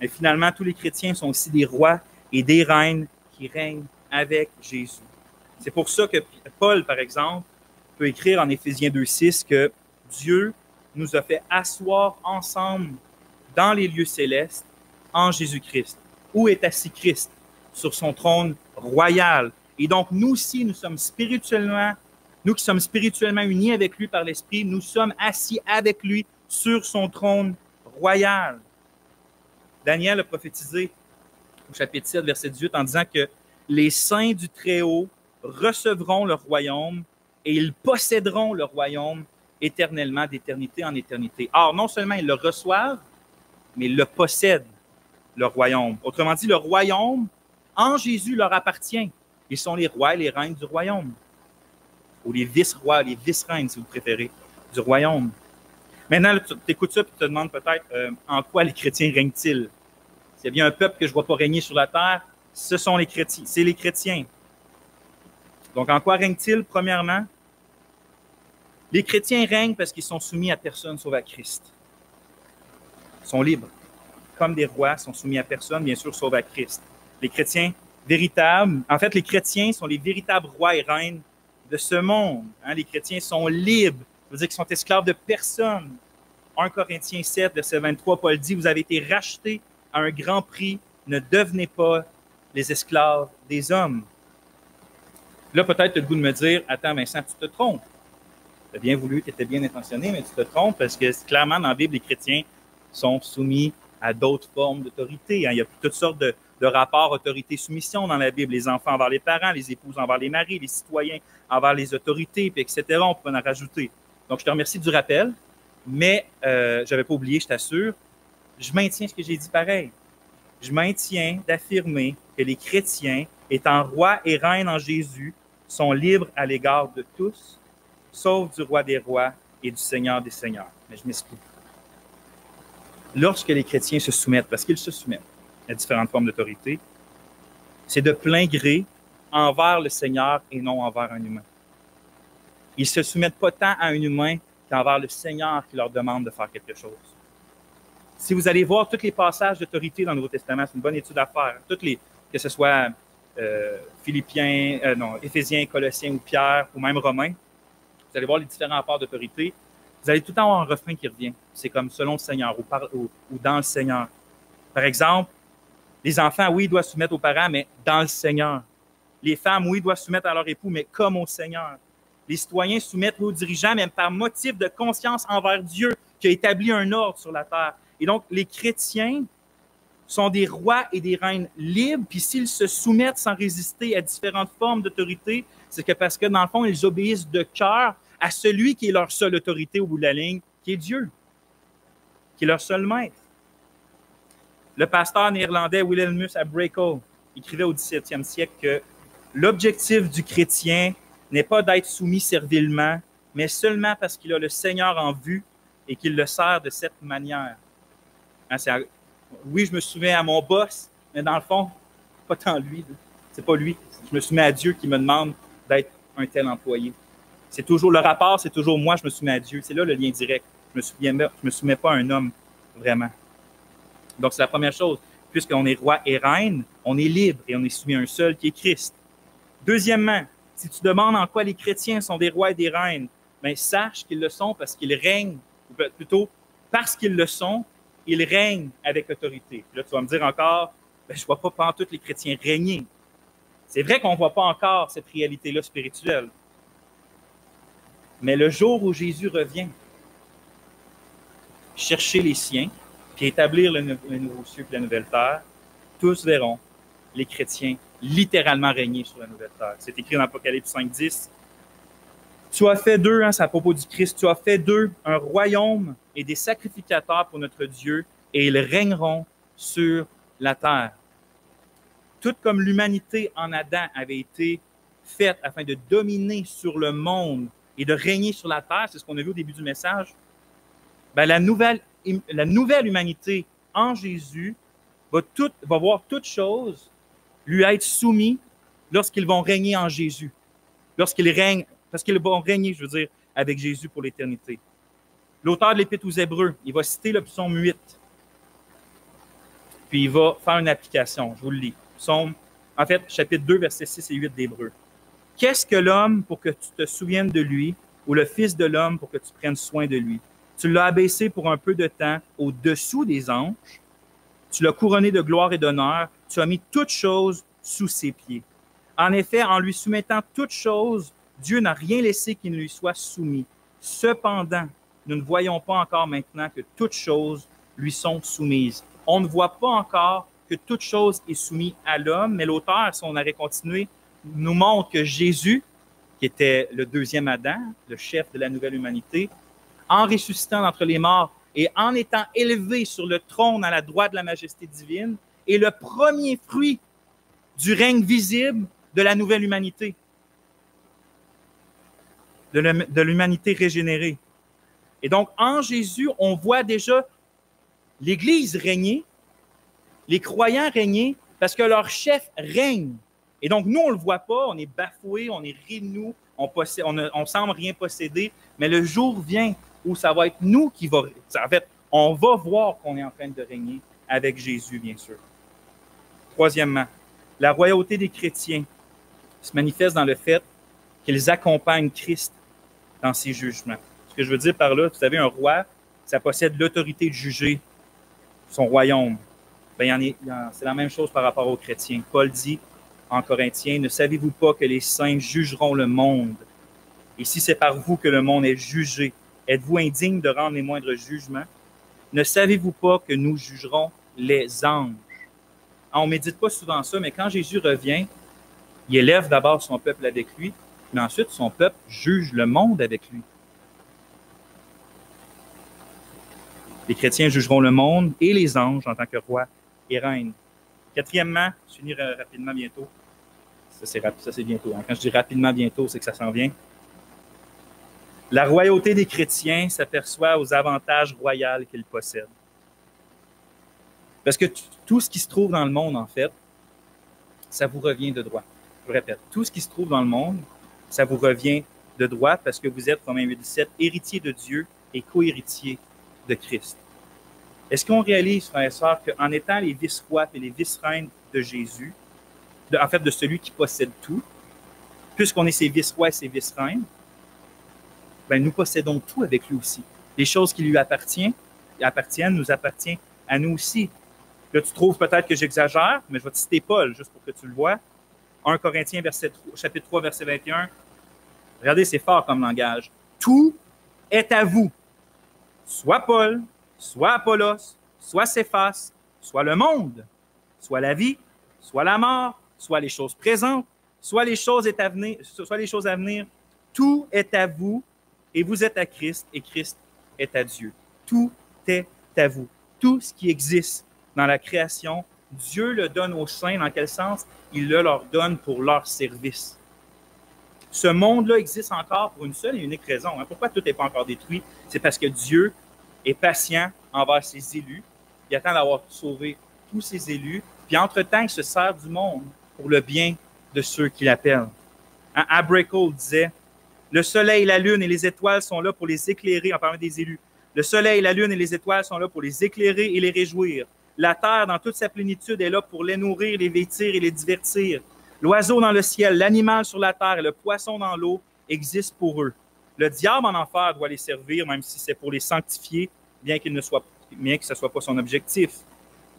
Et finalement, tous les chrétiens sont aussi des rois et des reines qui règnent avec Jésus. C'est pour ça que Paul, par exemple, peut écrire en Éphésiens 2,6 que Dieu nous a fait asseoir ensemble dans les lieux célestes en Jésus-Christ. Où est assis Christ? Sur son trône royal. Et donc, nous aussi, nous qui sommes spirituellement unis avec lui par l'Esprit, nous sommes assis avec lui sur son trône royal. Daniel a prophétisé au chapitre 7, verset 18, en disant que les saints du Très-Haut recevront le royaume et ils posséderont le royaume éternellement, d'éternité en éternité. Or, non seulement ils le reçoivent, mais ils le possèdent, le royaume. Autrement dit, le royaume, en Jésus, leur appartient. Ils sont les rois et les reines du royaume. Ou les vice-rois, les vice-reines, si vous préférez, du royaume. Maintenant, tu écoutes ça et tu te demandes peut-être en quoi les chrétiens règnent-ils? S'il y a bien un peuple que je ne vois pas régner sur la terre, ce sont les chrétiens. C'est les chrétiens. Donc, en quoi règnent-ils, premièrement? Les chrétiens règnent parce qu'ils sont soumis à personne sauf à Christ. Ils sont libres. Comme des rois, sont soumis à personne, bien sûr, sauf à Christ. Les chrétiens véritables, en fait, les chrétiens sont les véritables rois et reines de ce monde. Hein? Les chrétiens sont libres. Ça veut dire qu'ils sont esclaves de personne. 1 Corinthiens 7, verset 23, Paul dit, « Vous avez été rachetés à un grand prix. Ne devenez pas les esclaves des hommes. » Là, peut-être tu as le goût de me dire, « Attends, Vincent, tu te trompes. Tu as bien voulu, tu étais bien intentionné, mais tu te trompes parce que clairement, dans la Bible, les chrétiens sont soumis à d'autres formes d'autorité. Hein. Il y a toutes sortes de rapports autorité-soumission dans la Bible. Les enfants envers les parents, les épouses envers les maris, les citoyens envers les autorités, puis etc. On peut en rajouter. Donc, je te remercie du rappel, mais je n'avais pas oublié, je t'assure, je maintiens ce que j'ai dit pareil. Je maintiens d'affirmer que les chrétiens, étant rois et reines en Jésus, sont libres à l'égard de tous, sauf du roi des rois et du Seigneur des seigneurs. Mais je m'explique. Lorsque les chrétiens se soumettent, parce qu'ils se soumettent à différentes formes d'autorité, c'est de plein gré envers le Seigneur et non envers un humain. Ils ne se soumettent pas tant à un humain qu'envers le Seigneur qui leur demande de faire quelque chose. Si vous allez voir tous les passages d'autorité dans le Nouveau Testament, c'est une bonne étude à faire. Que ce soit Éphésiens, Colossiens ou Pierre ou même Romains, vous allez voir les différents rapports d'autorité. Vous allez tout le temps avoir un refrain qui revient. C'est comme selon le Seigneur ou dans le Seigneur. Par exemple, les enfants, oui, doivent se soumettre aux parents, mais dans le Seigneur. Les femmes, oui, doivent se soumettre à leur époux, mais comme au Seigneur. Les citoyens se soumettent aux dirigeants, même par motif de conscience envers Dieu qui a établi un ordre sur la terre. Et donc, les chrétiens sont des rois et des reines libres, puis s'ils se soumettent sans résister à différentes formes d'autorité, c'est que parce que, dans le fond, ils obéissent de cœur à celui qui est leur seule autorité au bout de la ligne, qui est Dieu, qui est leur seul maître. Le pasteur néerlandais Wilhelmus à Brekel écrivait au XVIIe siècle que l'objectif du chrétien n'est pas d'être soumis servilement, mais seulement parce qu'il a le Seigneur en vue et qu'il le sert de cette manière. Hein, oui, je me souviens à mon boss, mais dans le fond, pas tant lui. C'est pas lui. Je me soumets à Dieu qui me demande d'être un tel employé. C'est toujours le rapport, c'est toujours moi, je me soumets à Dieu. C'est là le lien direct. Je me soumets pas à un homme, vraiment. Donc, c'est la première chose. Puisqu'on est roi et reine, on est libre et on est soumis à un seul qui est Christ. Deuxièmement, si tu demandes en quoi les chrétiens sont des rois et des reines, bien, sache qu'ils le sont parce qu'ils règnent, ou plutôt parce qu'ils le sont, ils règnent avec autorité. Puis là, tu vas me dire encore, ben, je ne vois pas pantoute les chrétiens régner. C'est vrai qu'on ne voit pas encore cette réalité-là spirituelle. Mais le jour où Jésus revient, chercher les siens, puis établir le nouveau ciel et la nouvelle terre, tous verront les chrétiens littéralement régner sur la nouvelle terre. C'est écrit dans Apocalypse 5:10. Tu as fait d'eux, c'est à propos du Christ, tu as fait d'eux un royaume et des sacrificateurs pour notre Dieu, et ils régneront sur la terre. Tout comme l'humanité en Adam avait été faite afin de dominer sur le monde et de régner sur la terre, c'est ce qu'on a vu au début du message, bien, la nouvelle humanité en Jésus va voir toutes choses lui être soumis lorsqu'ils vont régner en Jésus. Lorsqu'ils règnent, parce qu'ils vont régner, je veux dire, avec Jésus pour l'éternité. L'auteur de l'Épître aux Hébreux, il va citer le psaume 8. Puis il va faire une application, je vous le lis. Chapitre 2, versets 6 et 8 d'Hébreux. Qu'est-ce que l'homme pour que tu te souviennes de lui, ou le Fils de l'homme pour que tu prennes soin de lui? Tu l'as abaissé pour un peu de temps au-dessous des anges. Tu l'as couronné de gloire et d'honneur. Tu as mis toutes choses sous ses pieds. En effet, en lui soumettant toutes choses, Dieu n'a rien laissé qui ne lui soit soumis. Cependant, nous ne voyons pas encore maintenant que toutes choses lui sont soumises. On ne voit pas encore que toute chose est soumise à l'homme, mais l'auteur, si on avait continué, nous montre que Jésus, qui était le deuxième Adam, le chef de la nouvelle humanité, en ressuscitant d'entre les morts et en étant élevé sur le trône à la droite de la majesté divine, est le premier fruit du règne visible de la nouvelle humanité, de l'humanité régénérée. Et donc, en Jésus, on voit déjà l'Église régner, les croyants régner, parce que leur chef règne. Et donc, nous, on ne le voit pas, on est bafoué, on est ri de nous, on semble rien posséder, mais le jour vient où ça va être nous qui va... En fait, on va voir qu'on est en train de régner avec Jésus, bien sûr. Troisièmement, la royauté des chrétiens se manifeste dans le fait qu'ils accompagnent Christ dans ses jugements. Ce que je veux dire par là, vous savez, un roi, ça possède l'autorité de juger son royaume. Bien, c'est la même chose par rapport aux chrétiens. Paul dit en Corinthiens, « Ne savez-vous pas que les saints jugeront le monde? Et si c'est par vous que le monde est jugé, êtes-vous indigne de rendre les moindres jugements? Ne savez-vous pas que nous jugerons les anges? » On ne médite pas souvent ça, mais quand Jésus revient, il élève d'abord son peuple avec lui, mais ensuite son peuple juge le monde avec lui. Les chrétiens jugeront le monde et les anges en tant que rois et reines. Quatrièmement, je finis rapidement bientôt. Ça, c'est bientôt. Quand je dis rapidement bientôt, c'est que ça s'en vient. La royauté des chrétiens s'aperçoit aux avantages royaux qu'ils possèdent. Parce que tout ce qui se trouve dans le monde, en fait, ça vous revient de droit. Je répète, tout ce qui se trouve dans le monde, ça vous revient de droit parce que vous êtes, Romains 8:17, héritier de Dieu et co-héritier de Christ. Est-ce qu'on réalise, frères et sœurs, qu'en étant les vice-rois et les vice-reines de Jésus, en fait de celui qui possède tout, puisqu'on est ses vice-rois et ses vice-reines, ben, nous possédons tout avec lui aussi. Les choses qui lui appartiennent nous appartiennent à nous aussi. Là, tu trouves peut-être que j'exagère, mais je vais te citer Paul, juste pour que tu le vois. 1 Corinthiens, chapitre 3, verset 21. Regardez, c'est fort comme langage. Tout est à vous. Soit Paul, soit Apollos, soit Céphas, soit le monde, soit la vie, soit la mort, soit les choses présentes, soit les choses à venir. Tout est à vous et vous êtes à Christ et Christ est à Dieu. Tout est à vous. Tout ce qui existe dans la création, Dieu le donne aux saints. Dans quel sens? Il le leur donne pour leur service. Ce monde-là existe encore pour une seule et unique raison. Pourquoi tout n'est pas encore détruit? C'est parce que Dieu est patient envers ses élus. Il attend d'avoir sauvé tous ses élus. Puis entre-temps, il se sert du monde pour le bien de ceux qui l'appellent. Abraham disait, « Le soleil, la lune et les étoiles sont là pour les éclairer, en parlant des élus. Le soleil, la lune et les étoiles sont là pour les éclairer et les réjouir. La terre, dans toute sa plénitude, est là pour les nourrir, les vêtir et les divertir. L'oiseau dans le ciel, l'animal sur la terre et le poisson dans l'eau existent pour eux. Le diable en enfer doit les servir, même si c'est pour les sanctifier, bien que ce ne soit pas son objectif.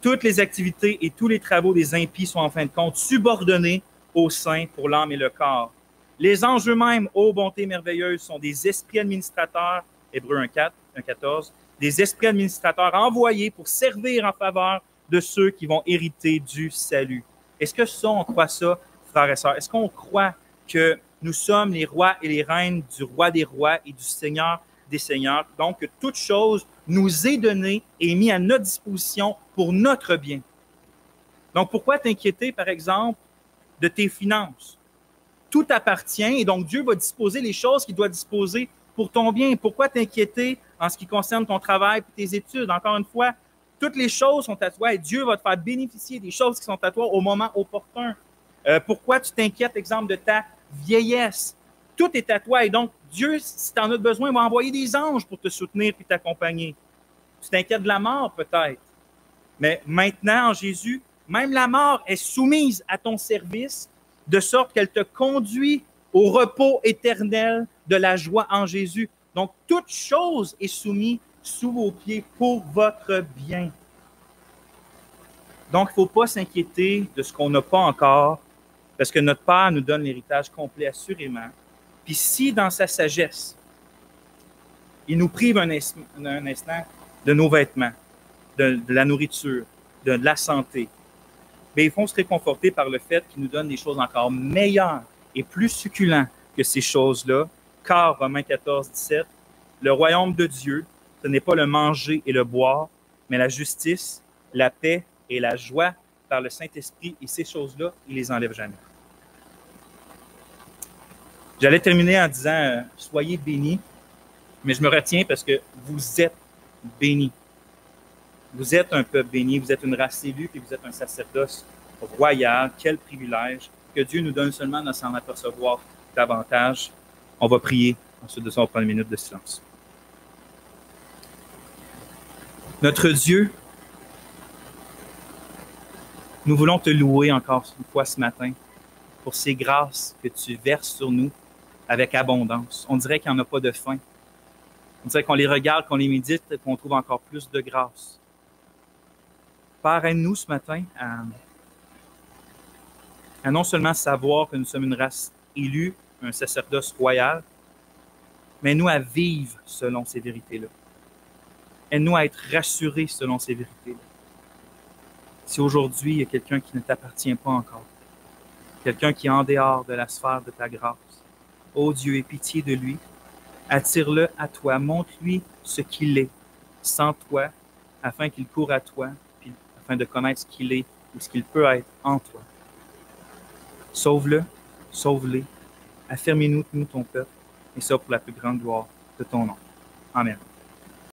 Toutes les activités et tous les travaux des impies sont en fin de compte subordonnés aux saints pour l'âme et le corps. Les anges eux-mêmes, ô bonté merveilleuse, sont des esprits administrateurs, Hébreux 1:14, des esprits administrateurs envoyés pour servir en faveur de ceux qui vont hériter du salut. Est-ce que ça, on croit ça, frères et sœurs? Est-ce qu'on croit que nous sommes les rois et les reines du roi des rois et du Seigneur des seigneurs? Donc, que toute chose nous est donnée et mise à notre disposition pour notre bien. Donc, pourquoi t'inquiéter, par exemple, de tes finances? Tout appartient et donc Dieu va disposer les choses qu'il doit disposer pour ton bien. Pourquoi t'inquiéter en ce qui concerne ton travail et tes études? Encore une fois, toutes les choses sont à toi et Dieu va te faire bénéficier des choses qui sont à toi au moment opportun. Pourquoi tu t'inquiètes, exemple, de ta vieillesse? Tout est à toi et donc Dieu, si tu en as besoin, va envoyer des anges pour te soutenir et t'accompagner. Tu t'inquiètes de la mort peut-être, mais maintenant en Jésus, même la mort est soumise à ton service de sorte qu'elle te conduit au repos éternel de la joie en Jésus. Donc, toute chose est soumise sous vos pieds pour votre bien. Donc, il ne faut pas s'inquiéter de ce qu'on n'a pas encore, parce que notre Père nous donne l'héritage complet, assurément. Puis si, dans sa sagesse, il nous prive un instant de nos vêtements, de la nourriture, de la santé, bien, ils font se réconforter par le fait qu'il nous donne des choses encore meilleures et plus succulentes que ces choses-là, car, Romains 14:17, le royaume de Dieu, ce n'est pas le manger et le boire, mais la justice, la paix et la joie par le Saint-Esprit, et ces choses-là, il les enlève jamais. J'allais terminer en disant « Soyez bénis », mais je me retiens parce que vous êtes bénis. Vous êtes un peuple béni, vous êtes une race élue, puis vous êtes un sacerdoce royal, quel privilège que Dieu nous donne seulement de s'en apercevoir davantage. On va prier, ensuite de ça, on prend une minute de silence. Notre Dieu, nous voulons te louer encore une fois ce matin pour ces grâces que tu verses sur nous avec abondance. On dirait qu'il n'y en a pas de fin. On dirait qu'on les regarde, qu'on les médite et qu'on trouve encore plus de grâce. Père, aide-nous ce matin à non seulement savoir que nous sommes une race élue, un sacerdoce royal, mais nous à vivre selon ces vérités-là. Aide-nous à être rassurés selon ces vérités-là. Si aujourd'hui, il y a quelqu'un qui ne t'appartient pas encore, quelqu'un qui est en dehors de la sphère de ta grâce, ô Dieu, aie pitié de lui, attire-le à toi, montre-lui ce qu'il est sans toi, afin qu'il court à toi, puis afin de connaître ce qu'il est ou ce qu'il peut être en toi. Sauve-le, sauve-les, affermis-nous, nous, ton peuple, et ça pour la plus grande gloire de ton nom. Amen.